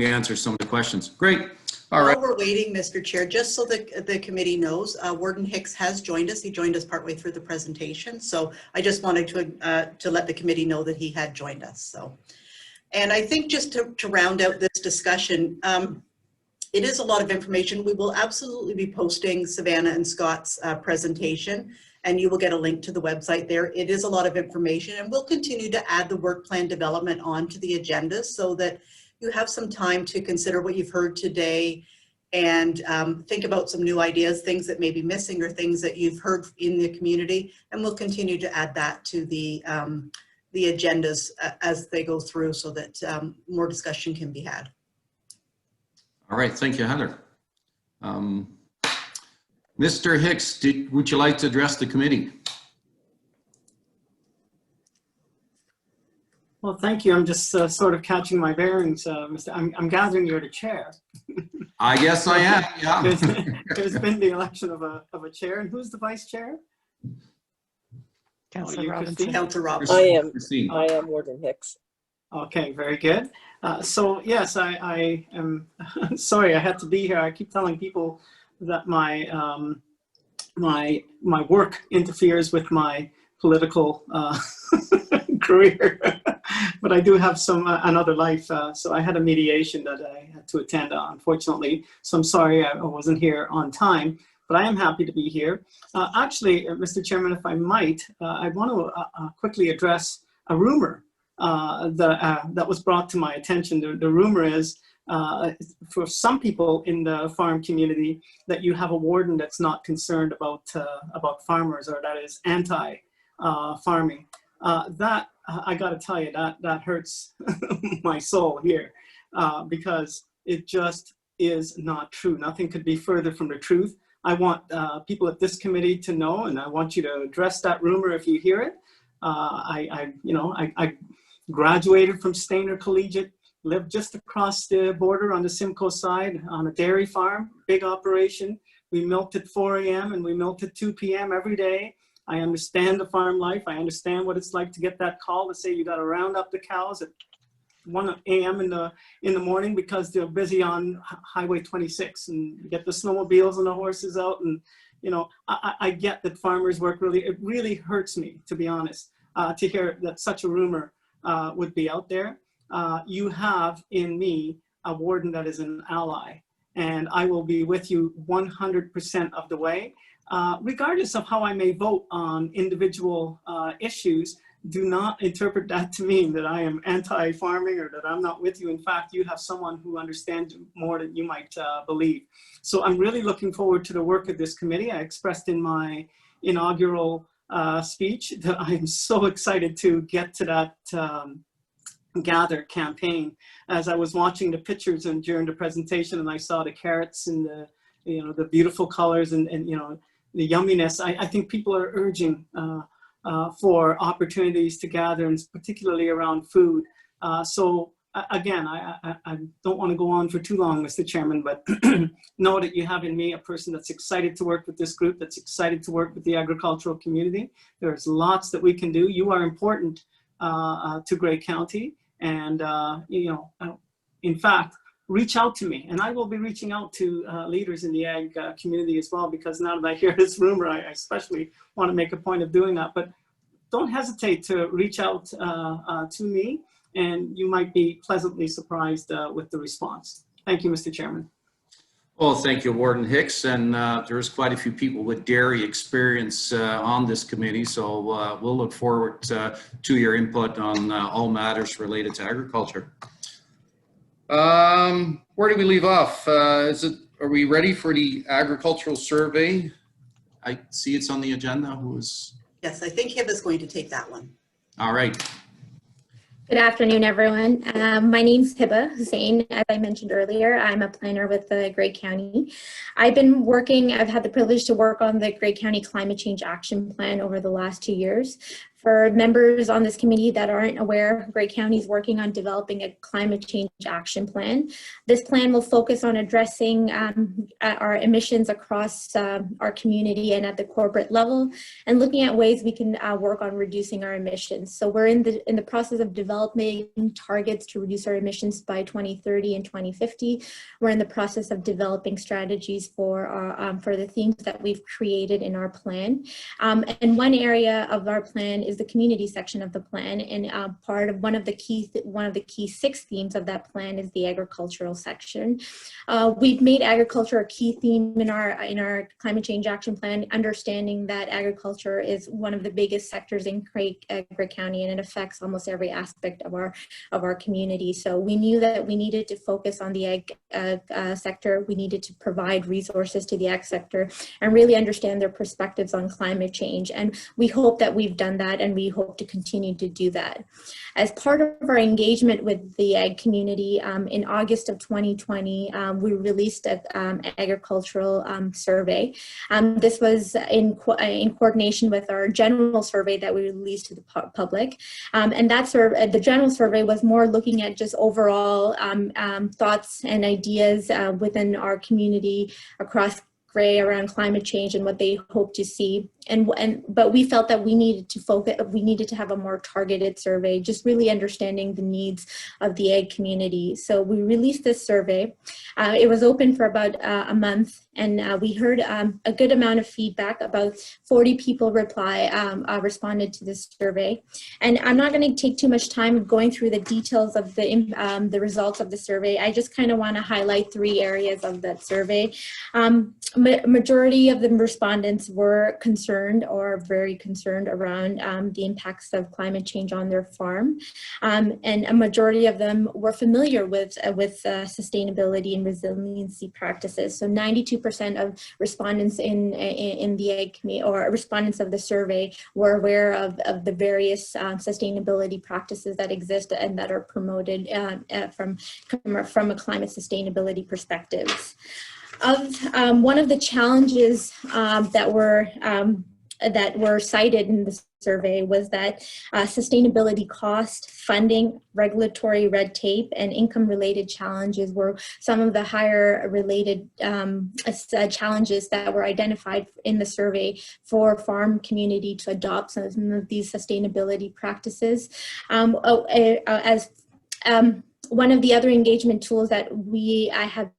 answered some of the questions. Great. All right. While we're waiting, Mr. Chair, just so the committee knows, Warden Hicks has joined us. He joined us partway through the presentation. So I just wanted to let the committee know that he had joined us. So, and I think just to round out this discussion, it is a lot of information. We will absolutely be posting Savannah and Scott's presentation, and you will get a link to the website there. It is a lot of information, and we'll continue to add the work plan development onto the agenda so that you have some time to consider what you've heard today and think about some new ideas, things that may be missing or things that you've heard in the community. And we'll continue to add that to the agendas as they go through so that more discussion can be had. All right, thank you, Heather. Mr. Hicks, would you like to address the committee? Well, thank you. I'm just sort of catching my bearings, Mr. I'm gathering you're the chair. I guess I am, yeah. There's been the election of a chair, and who's the vice chair? Councillor you, Robinson. Christine? Councillor Robinson. I am Warden Hicks. Okay, very good. So yes, I am sorry I had to be here. I keep telling people that my my work interferes with my political career, but I do have some another life. So I had a mediation that I had to attend, unfortunately. So I'm sorry I wasn't here on time, but I am happy to be here. Actually, Mr. Chairman, if I might, I want to quickly address a rumor that was brought to my attention. The rumor is for some people in the farm community that you have a warden that's not concerned about farmers, or that is anti-farming. That I got to tell you, that hurts my soul here, because it just is not true. Nothing could be further from the truth. I want people at this committee to know, and I want you to address that rumor if you hear it. I graduated from Stainer Collegiate, lived just across the border on the Simcoe side on a dairy farm, big operation. We milked at 4 a.m. and we milked at 2 p.m. every day. I understand the farm life. I understand what it's like to get that call to say you got to round up the cows at 1 a.m. in the morning because they're busy on Highway 26, and get the snowmobiles and the horses out. And I get that farmers work it really hurts me, to be honest, to hear that such a rumor would be out there. You have in me a warden that is an ally, and I will be with you 100% of the way. Regardless of how I may vote on individual issues, do not interpret that to mean that I am anti-farming or that I'm not with you. In fact, you have someone who understands more than you might believe. So I'm really looking forward to the work of this committee. I expressed in my inaugural speech that I am so excited to get to that Gather campaign. As I was watching the pictures and during the presentation, and I saw the carrots and the beautiful colors and the yumminess, I think people are urging for opportunities to gather, and particularly around food. So again, I don't want to go on for too long, Mr. Chairman, but know that you have in me a person that's excited to work with this group, that's excited to work with the agricultural community. There's lots that we can do. You are important to Grey County, and in fact, reach out to me, and I will be reaching out to leaders in the ag community as well, because now that I hear this rumor, I especially want to make a point of doing that. But don't hesitate to reach out to me, and you might be pleasantly surprised with the response. Thank you, Mr. Chairman. Well, thank you, Warden Hicks, and there's quite a few people with dairy experience on this committee, so we'll look forward to your input on all matters related to agriculture. Where do we leave off? Are we ready for the agricultural survey? I see it's on the agenda. Yes, I think Hib is going to take that one. All right. Good afternoon, everyone. My name's Hiba Hussein. As I mentioned earlier, I'm a planner with the Grey County. I've had the privilege to work on the Grey County Climate Change Action Plan over the last 2 years. For members on this committee that aren't aware, Grey County is working on developing a climate change action plan. This plan will focus on addressing our emissions across our community and at the corporate level, and looking at ways we can work on reducing our emissions. So we're in the process of developing targets to reduce our emissions by 2030 and 2050. We're in the process of developing strategies for the themes that we've created in our plan. And one area of our plan is the community section of the plan, and part of one of the key 6 themes of that plan is the agricultural section. We've made agriculture a key theme in our climate change action plan, understanding that agriculture is one of the biggest sectors in Grey County, and it affects almost every aspect of our community. So we knew that we needed to focus on the ag sector. We needed to provide resources to the ag sector and really understand their perspectives on climate change, and we hope that we've done that. and we hope to continue to do that. As part of our engagement with the ag community, in August of 2020, we released an agricultural survey. This was in coordination with our general survey that we released to the public. And that the general survey was more looking at just overall thoughts and ideas within our community across Gray around climate change and what they hope to see. But we felt that we needed to have a more targeted survey, just really understanding the needs of the ag community. So we released this survey. It was open for about a month, and we heard a good amount of feedback. About 40 people responded to this survey. And I'm not going to take too much time going through the details of the results of the survey. I just kind of want to highlight 3 areas of that survey. Majority of the respondents were concerned or very concerned around the impacts of climate change on their farm. And a majority of them were familiar with sustainability and resiliency practices. So 92% of respondents in the ag community, or respondents of the survey, were aware of the various sustainability practices that exist and that are promoted from a climate sustainability perspective. One of the challenges that were cited in the survey was that sustainability cost, funding, regulatory red tape, and income-related challenges were some of the higher related challenges that were identified in the survey for farm community to adopt some of these sustainability practices. As one of the other engagement tools that I have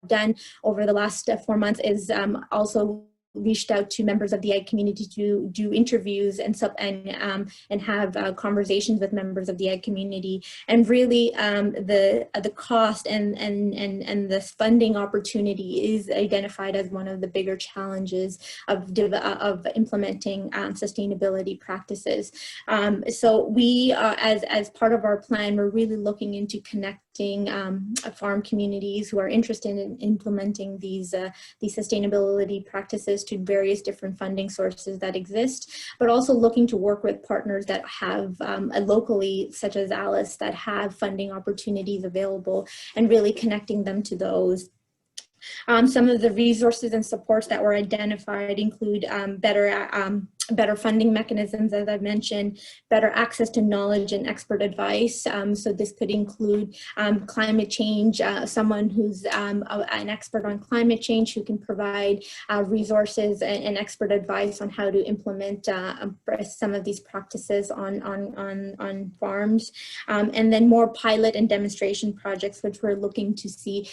done over the last 4 months is also reached out to members of the ag community to do interviews and have conversations with members of the ag community. And really the cost and the funding opportunity is identified as one of the bigger challenges of implementing sustainability practices. So we, as part of our plan, we're really looking into connecting farm communities who are interested in implementing these sustainability practices to various different funding sources that exist, but also looking to work with partners that have locally, such as Alice, that have funding opportunities available, and really connecting them to those. Some of the resources and supports that were identified include better funding mechanisms, as I mentioned, better access to knowledge and expert advice. So this could include climate change, someone who's an expert on climate change who can provide resources and expert advice on how to implement some of these practices on farms. And then more pilot and demonstration projects, which we're looking to see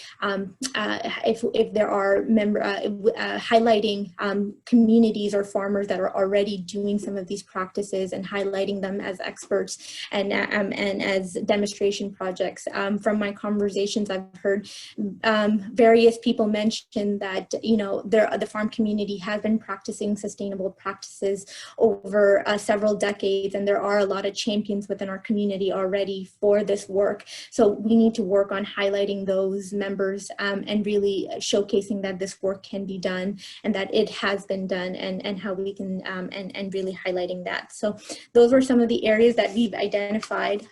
if there are highlighting communities or farmers that are already doing some of these practices and highlighting them as experts and as demonstration projects. From my conversations, I've heard various people mention that the farm community has been practicing sustainable practices over several decades, and there are a lot of champions within our community already for this work. So we need to work on highlighting those members and really showcasing that this work can be done and that it has been done, and how we can and really highlighting that. So those were some of the areas that we've identified.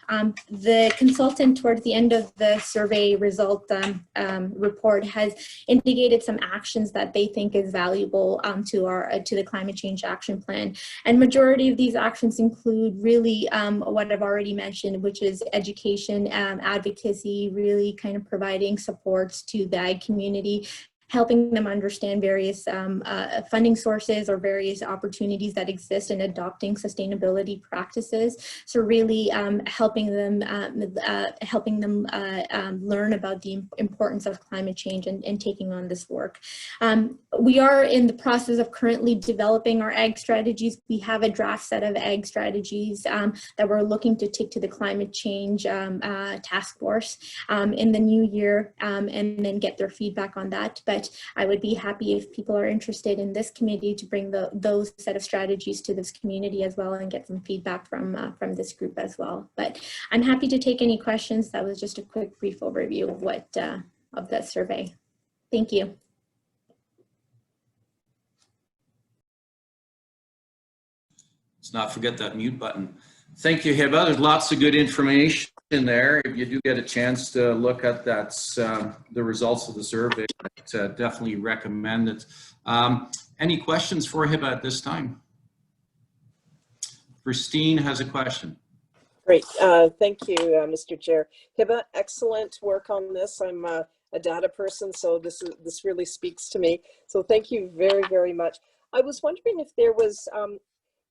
The consultant towards the end of the survey result report has indicated some actions that they think is valuable to the climate change action plan. And majority of these actions include really what I've already mentioned, which is education, advocacy, really kind of providing supports to the ag community, helping them understand various funding sources or various opportunities that exist in adopting sustainability practices. So really helping them learn about the importance of climate change and taking on this work. We are in the process of currently developing our ag strategies. We have a draft set of ag strategies that we're looking to take to the climate change task force in the new year, and then get their feedback on that. But I would be happy if people are interested in this committee to bring those set of strategies to this community as well and get some feedback from this group as well. But I'm happy to take any questions. That was just a quick brief overview of of that survey. Thank you. Let's not forget that mute button. Thank you, Hiba. There's lots of good information in there. If you do get a chance to look at that, the results of the survey, I definitely recommend it. Any questions for Hiba at this time? Christine has a question. Great. Thank you, Mr. Chair. Hiba, excellent work on this. I'm a data person, so this really speaks to me. So thank you very, very much. I was wondering if there was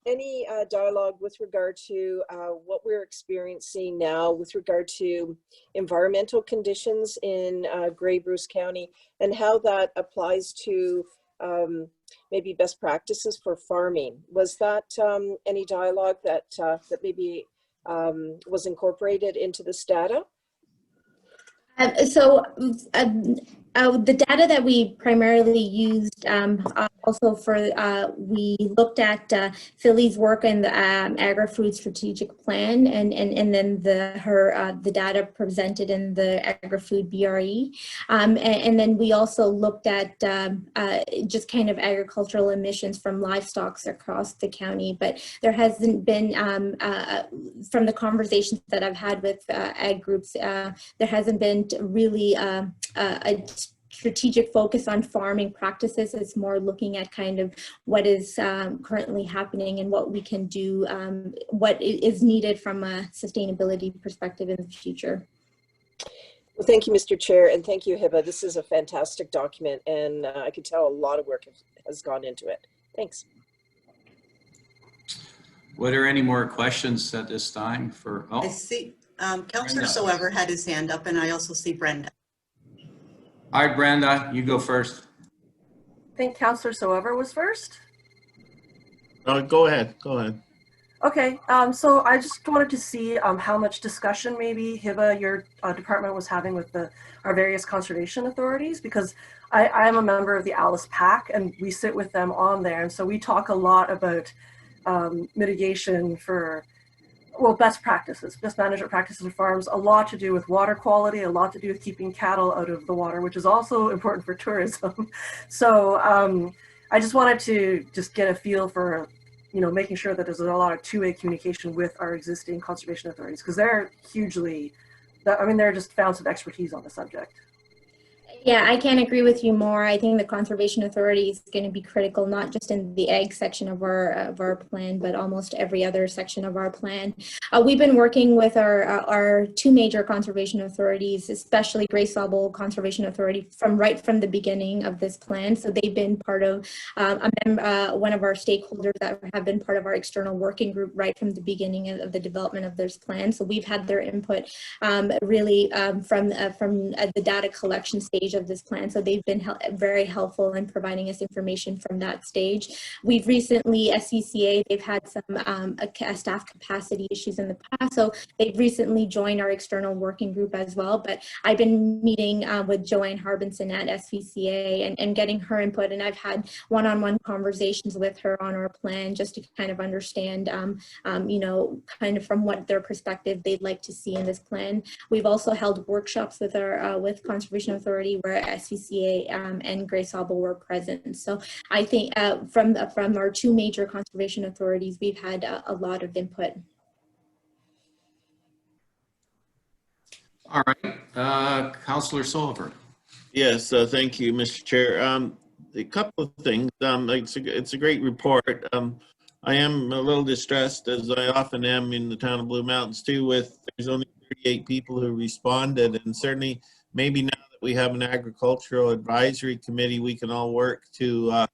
any dialogue with regard to what we're experiencing now with regard to environmental conditions in Grey Bruce County and how that applies to maybe best practices for farming. Was that any dialogue that maybe was incorporated into this data? The data that we primarily used also for, we looked at Philly's work in the Agri-Food Strategic Plan and then the data presented in the Agri-Food BRE. And then we also looked at just kind of agricultural emissions from livestock across the county, but there hasn't been, from the conversations that I've had with ag groups, there hasn't been really a strategic focus on farming practices. It's more looking at kind of what is currently happening and what we can do, what is needed from a sustainability perspective in the future. Well, thank you, Mr. Chair, and thank you, Hiba. This is a fantastic document, and I can tell a lot of work has gone into it. Thanks. Were there any more questions at this time for? Oh, I see Councillor Soever had his hand up, and I also see Brenda. All right, Brenda, you go first. I think Councillor Soever was first. Go ahead. Go ahead. Okay, so I just wanted to see how much discussion maybe Hiba, your department was having with our various conservation authorities, because I am a member of the Alice PAC and we sit with them on there. And so we talk a lot about mitigation for, well, best practices, best management practices of farms, a lot to do with water quality, a lot to do with keeping cattle out of the water, which is also important for tourism. So I just wanted to just get a feel for, you know, making sure that there's a lot of two-way communication with our existing conservation authorities, because they're hugely, I mean, they're just fountains of expertise on the subject. Yeah, I can't agree with you more. I think the Conservation Authority is going to be critical, not just in the ag section of our plan, but almost every other section of our plan. We've been working with our two major conservation authorities, especially Grey Sauble Conservation Authority, right from the beginning of this plan. So they've been part of one of our stakeholders that have been part of our external working group right from the beginning of the development of this plan. So we've had their input really from the data collection stage of this plan. So they've been very helpful in providing us information from that stage. We've recently, SCCA, they've had some staff capacity issues in the past. So they've recently joined our external working group as well. But I've been meeting with Joanne Harbinson at SVCA and getting her input. And I've had one-on-one conversations with her on our plan just to kind of understand, you know, kind of from what their perspective they'd like to see in this plan. We've also held workshops with our with Conservation Authority where SVCA and Grey Sauble were present. So I think from our two major conservation authorities, we've had a lot of input. All right, Councillor Sullivan. Yes, thank you, Mr. Chair. A couple of things. It's a great report. I am a little distressed, as I often am in the town of Blue Mountains too, with there's only 38 people who responded, and certainly maybe now that we have an agricultural advisory committee, we can all work to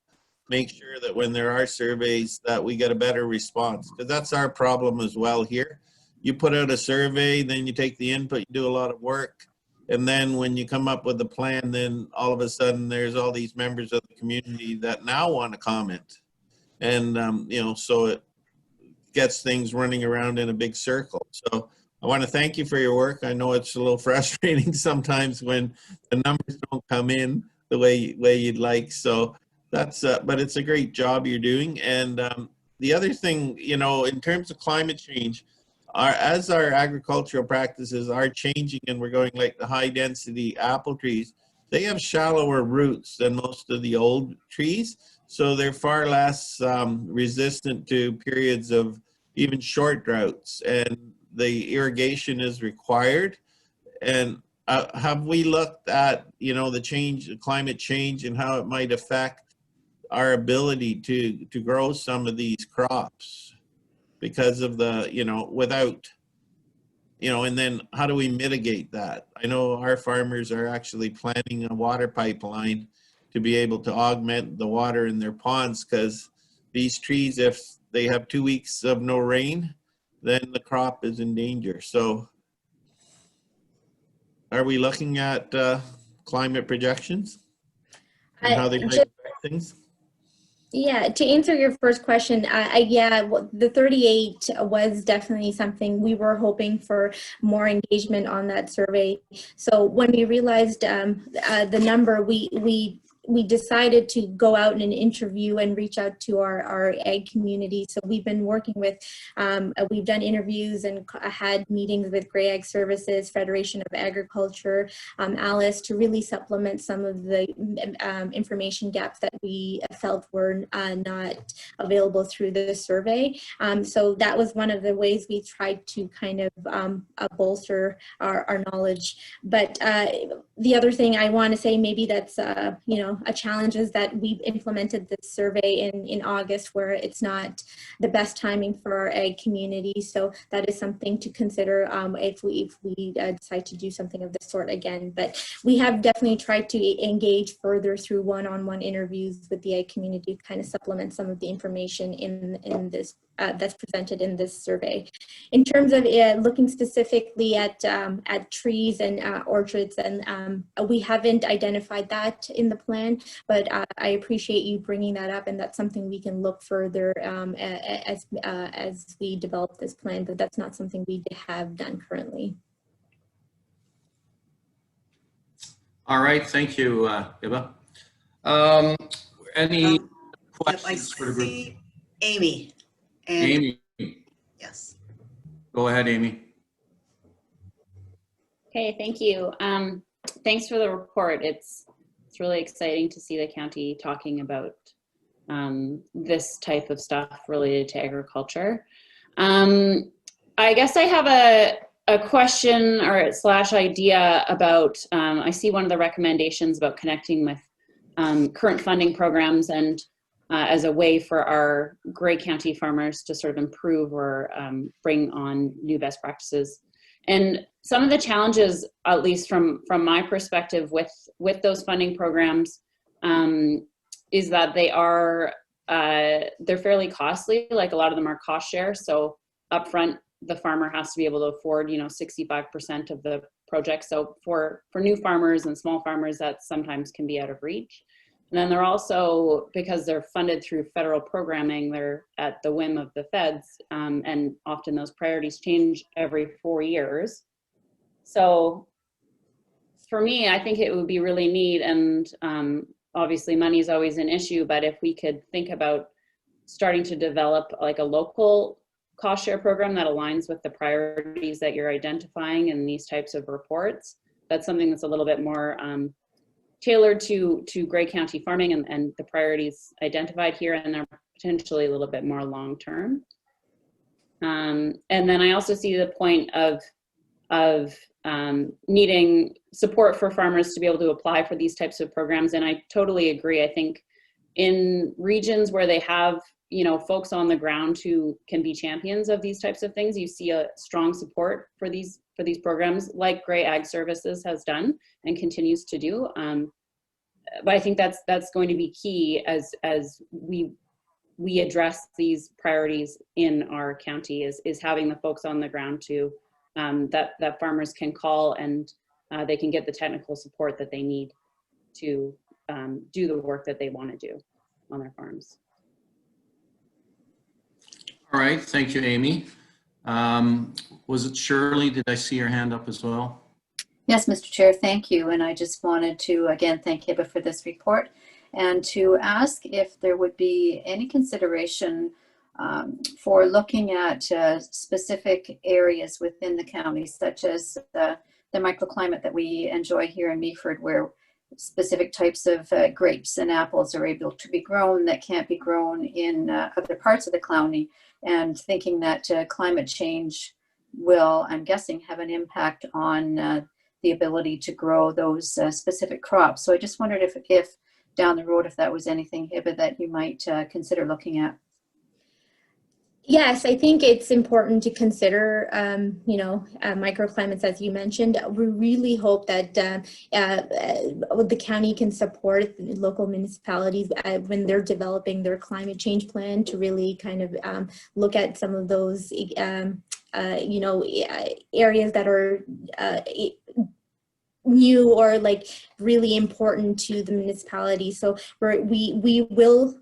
make sure that when there are surveys that we get a better response, because that's our problem as well here. You put out a survey, then you take the input, you do a lot of work, and then when you come up with a plan, then all of a sudden there's all these members of the community that now want to comment. And, you know, so it gets things running around in a big circle. So I want to thank you for your work. I know it's a little frustrating sometimes when the numbers don't come in the way you'd like. So that's, but it's a great job you're doing. And the other thing, you know, in terms of climate change, as our agricultural practices are changing and we're going like the high density apple trees, they have shallower roots than most of the old trees. So they're far less resistant to periods of even short droughts, and the irrigation is required. And have we looked at, you know, the climate change and how it might affect our ability to grow some of these crops because of the, you know, without, you know, and then how do we mitigate that? I know our farmers are actually planning a water pipeline to be able to augment the water in their ponds, because these trees, if they have 2 weeks of no rain, then the crop is in danger. So are we looking at climate projections and how they might affect things? Yeah, to answer your first question, the 38 was definitely something we were hoping for more engagement on that survey. So when we realized the number, we decided to go out and interview and reach out to our ag community. So we've been working with, we've done interviews and had meetings with Gray Ag Services, Federation of Agriculture, Alice, to really supplement some of the information gaps that we felt were not available through the survey. So that was one of the ways we tried to kind of bolster our knowledge. But the other thing I want to say, maybe that's, you know, a challenge, is that we've implemented this survey in August, where it's not the best timing for our ag community. So that is something to consider if we decide to do something of this sort again. But we have definitely tried to engage further through one-on-one interviews with the ag community to kind of supplement some of the information in this that's presented in this survey. In terms of looking specifically at trees and orchards, and we haven't identified that in the plan, but I appreciate you bringing that up, and that's something we can look further as we develop this plan, but that's not something we have done currently. All right, thank you, Iba. Any questions for the group? See Amy. And Amy, yes. Go ahead, Amy. Okay, thank you. Thanks for the report. It's really exciting to see the county talking about this type of stuff related to agriculture. I guess I have a question or / idea about, I see one of the recommendations about connecting with current funding programs and as a way for our Grey County farmers to sort of improve or bring on new best practices. And some of the challenges, at least from my perspective with those funding programs, is that they're fairly costly. Like, a lot of them are cost share. So upfront, the farmer has to be able to afford, 65% of the project. So for new farmers and small farmers, that sometimes can be out of reach. And then they're also, because they're funded through federal programming, they're at the whim of the feds, and often those priorities change every 4 years. So for me, I think it would be really neat, and obviously money is always an issue, but if we could think about starting to develop like a local cost share program that aligns with the priorities that you're identifying in these types of reports, that's something that's a little bit more tailored to Grey County farming and the priorities identified here, and they're potentially a little bit more long-term. And then I also see the point of needing support for farmers to be able to apply for these types of programs. And I totally agree. I think in regions where they have, folks on the ground who can be champions of these types of things, you see a strong support for these programs, like Gray Ag Services has done and continues to do. But I think that's going to be key as we address these priorities in our county, is having the folks on the ground to that farmers can call, and they can get the technical support that they need to do the work that they want to do on their farms. All right, thank you, Amy. Was it Shirley? Did I see your hand up as well? Yes, Mr. Chair, thank you. And I just wanted to, again, thank Hiba for this report, and to ask if there would be any consideration for looking at specific areas within the county, such as the microclimate that we enjoy here in Meaford, where specific types of grapes and apples are able to be grown that can't be grown in other parts of the county, and thinking that climate change will, I'm guessing, have an impact on the ability to grow those specific crops. So I just wondered if down the road, if that was anything, Hiba, that you might consider looking at. Yes, I think it's important to consider, microclimates, as you mentioned. We really hope that the county can support local municipalities when they're developing their climate change plan, to really kind of look at some of those, areas that are new or like really important to the municipality. So we will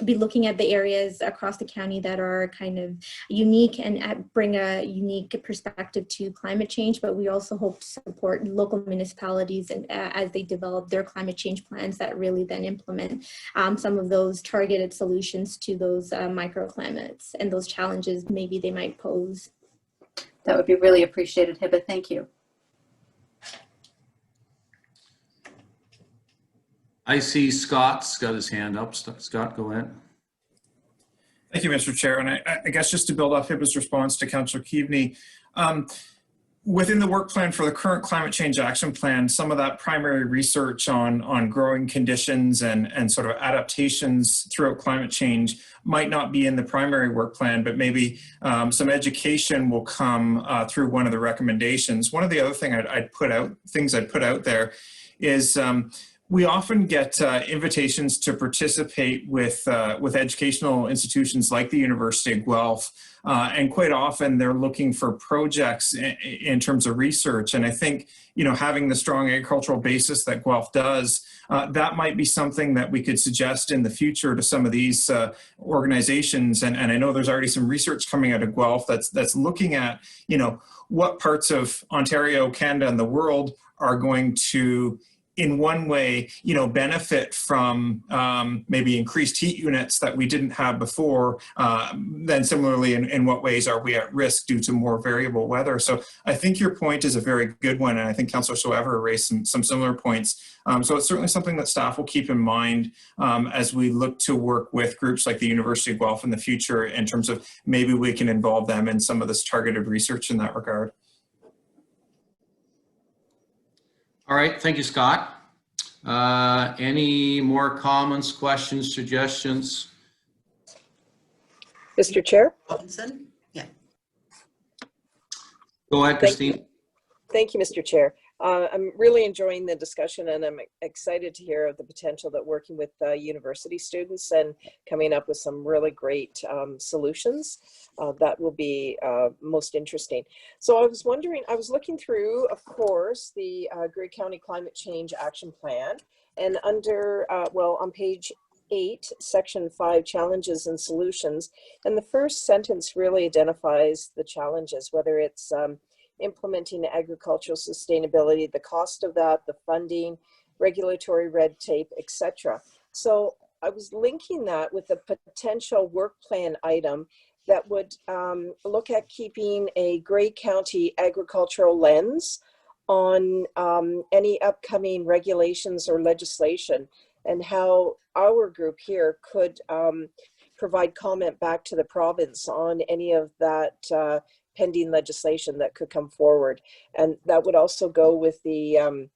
be looking at the areas across the county that are kind of unique and bring a unique perspective to climate change, but we also hope to support local municipalities and as they develop their climate change plans that really then implement some of those targeted solutions to those microclimates and those challenges maybe they might pose. That would be really appreciated, Hiba. Thank you. I see Scott's got his hand up. Scott, go ahead. Thank you, Mr. Chair. And I guess just to build off Hiba's response to Councillor Keaveney, within the work plan for the current climate change action plan, some of that primary research on growing conditions and sort of adaptations throughout climate change might not be in the primary work plan, but maybe some education will come through one of the recommendations. One of the other things I'd put out there is we often get invitations to participate with educational institutions like the University of Guelph, and quite often they're looking for projects in terms of research. And I think, having the strong agricultural basis that Guelph does, that might be something that we could suggest in the future to some of these organizations. And I know there's already some research coming out of Guelph that's looking at, what parts of Ontario, Canada, and the world are going to, in one way, benefit from maybe increased heat units that we didn't have before. Then similarly, in what ways are we at risk due to more variable weather? So I think your point is a very good one, and I think Councillor Soever raised some similar points. So it's certainly something that staff will keep in mind as we look to work with groups like the University of Guelph in the future, in terms of maybe we can involve them in some of this targeted research in that regard. All right, thank you, Scott. Any more comments, questions, suggestions? Mr. Chair? Robinson? Yeah. Go ahead, Christine. Thank you, Mr. Chair. I'm really enjoying the discussion, and I'm excited to hear of the potential that working with university students and coming up with some really great solutions that will be most interesting. So I was wondering, I was looking through, of course, the Grey County Climate Change Action Plan, and under, on page 8, section 5, challenges and solutions, and the first sentence really identifies the challenges, whether it's implementing agricultural sustainability, the cost of that, the funding, regulatory red tape, etc. So I was linking that with a potential work plan item that would look at keeping a Grey County agricultural lens on any upcoming regulations or legislation, and how our group here could provide comment back to the province on any of that pending legislation that could come forward. And that would also go with the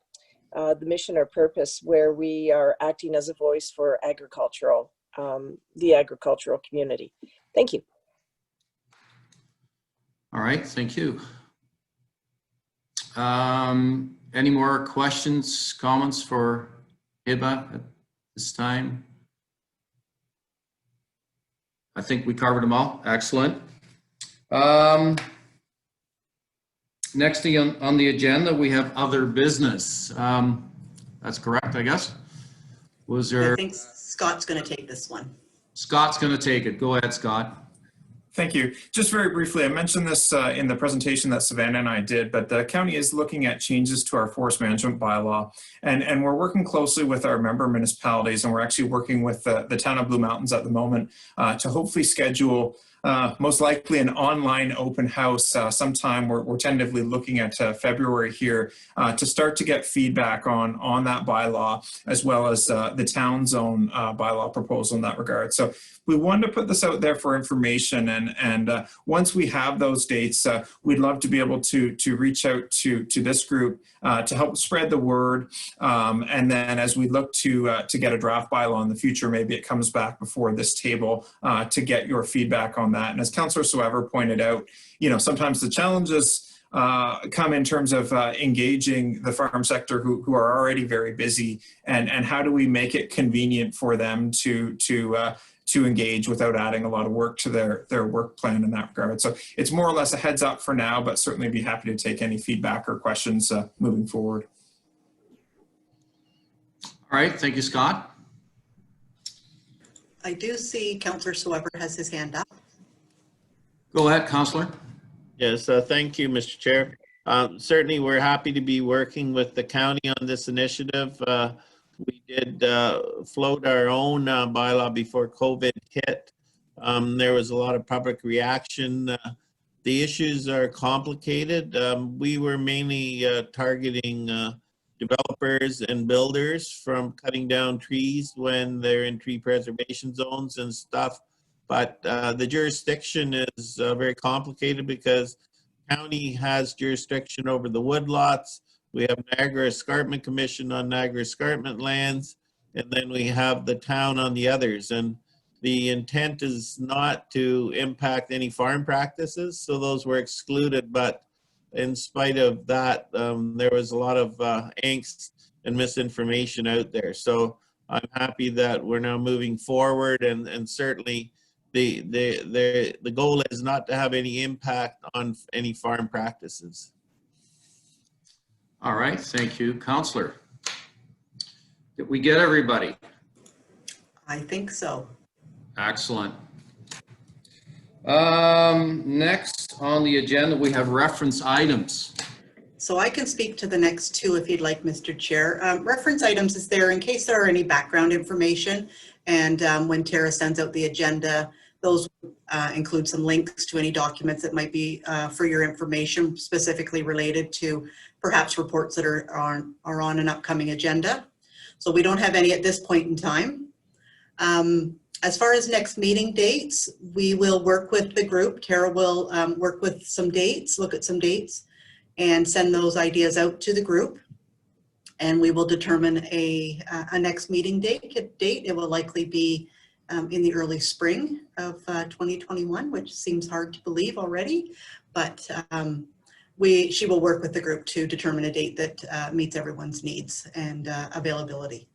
mission or purpose, where we are acting as a voice for agricultural, the agricultural community. Thank you. All right, thank you. Any more questions, comments for Hiba at this time? I think we covered them all. Excellent. Next on the agenda, we have other business. That's correct, I guess. Was there? I think Scott's going to take this one. Scott's going to take it. Go ahead, Scott. Thank you. Just very briefly, I mentioned this in the presentation that Savannah and I did, but the county is looking at changes to our forest management bylaw, and we're working closely with our member municipalities, and we're actually working with the town of Blue Mountains at the moment to hopefully schedule most likely an online open house sometime. We're tentatively looking at February here to start to get feedback on that bylaw, as well as the town's own bylaw proposal in that regard. So we wanted to put this out there for information, and once we have those dates, we'd love to be able to reach out to this group to help spread the word. And then as we look to get a draft bylaw in the future, maybe it comes back before this table to get your feedback on that. And as Councillor Severances pointed out, sometimes the challenges come in terms of engaging the farm sector who are already very busy, and how do we make it convenient for them to engage without adding a lot of work to their work plan in that regard. So it's more or less a heads up for now, but certainly be happy to take any feedback or questions moving forward. All right, thank you, Scott. I do see Councillor Severances has his hand up. Go ahead, Councillor. Yes, thank you, Mr. Chair. Certainly, we're happy to be working with the county on this initiative. We did float our own bylaw before COVID hit. There was a lot of public reaction. The issues are complicated. We were mainly targeting developers and builders from cutting down trees when they're in tree preservation zones and stuff. But the jurisdiction is very complicated because the county has jurisdiction over the woodlots. We have Niagara Escarpment Commission on Niagara Escarpment lands, and then we have the town on the others. And the intent is not to impact any farm practices, so those were excluded. But in spite of that, there was a lot of angst and misinformation out there. So I'm happy that we're now moving forward, and certainly the goal is not to have any impact on any farm practices. All right, thank you, Councillor. Did we get everybody? I think so. Excellent. Next on the agenda, we have reference items. So I can speak to the next two if you'd like, Mr. Chair. Reference items is there in case there are any background information, and when Tara sends out the agenda, those include some links to any documents that might be for your information, specifically related to perhaps reports that are on an upcoming agenda. So we don't have any at this point in time. As far as next meeting dates, we will work with the group. Tara will work with some dates, look at some dates, and send those ideas out to the group. And we will determine a next meeting date. It will likely be in the early spring of 2021, which seems hard to believe already, but she will work with the group to determine a date that meets everyone's needs and availability.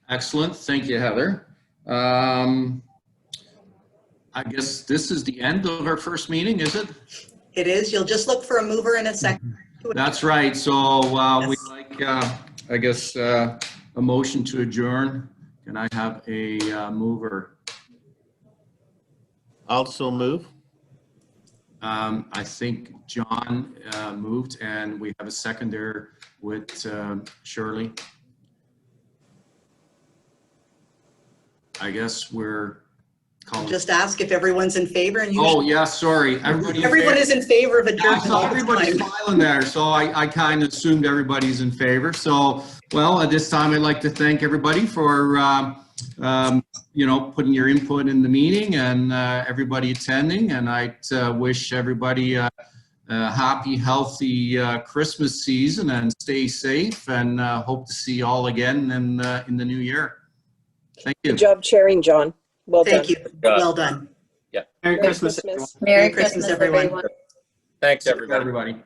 Excellent, thank you, Heather. I guess this is the end of our first meeting, is it? It is. You'll just look for a mover in a second. That's right. So yes. We'd like, I guess, a motion to adjourn. Can I have a mover? Also move. I think John moved, and we have a seconder with Shirley. I guess we're calling. Just ask if everyone's in favor. And oh, yeah, sorry. Everyone is in favor of adjournment. So everybody's smiling there, so I kind of assumed everybody's in favor. So, well, at this time, I'd like to thank everybody for putting your input in the meeting, and everybody attending. And I wish everybody a happy, healthy Christmas season, and stay safe, and hope to see you all again in the new year. Thank you. Good job chairing, John. Well done. Thank you. Well done. Yeah. Merry Christmas. Merry Christmas, everyone. Thanks, everybody.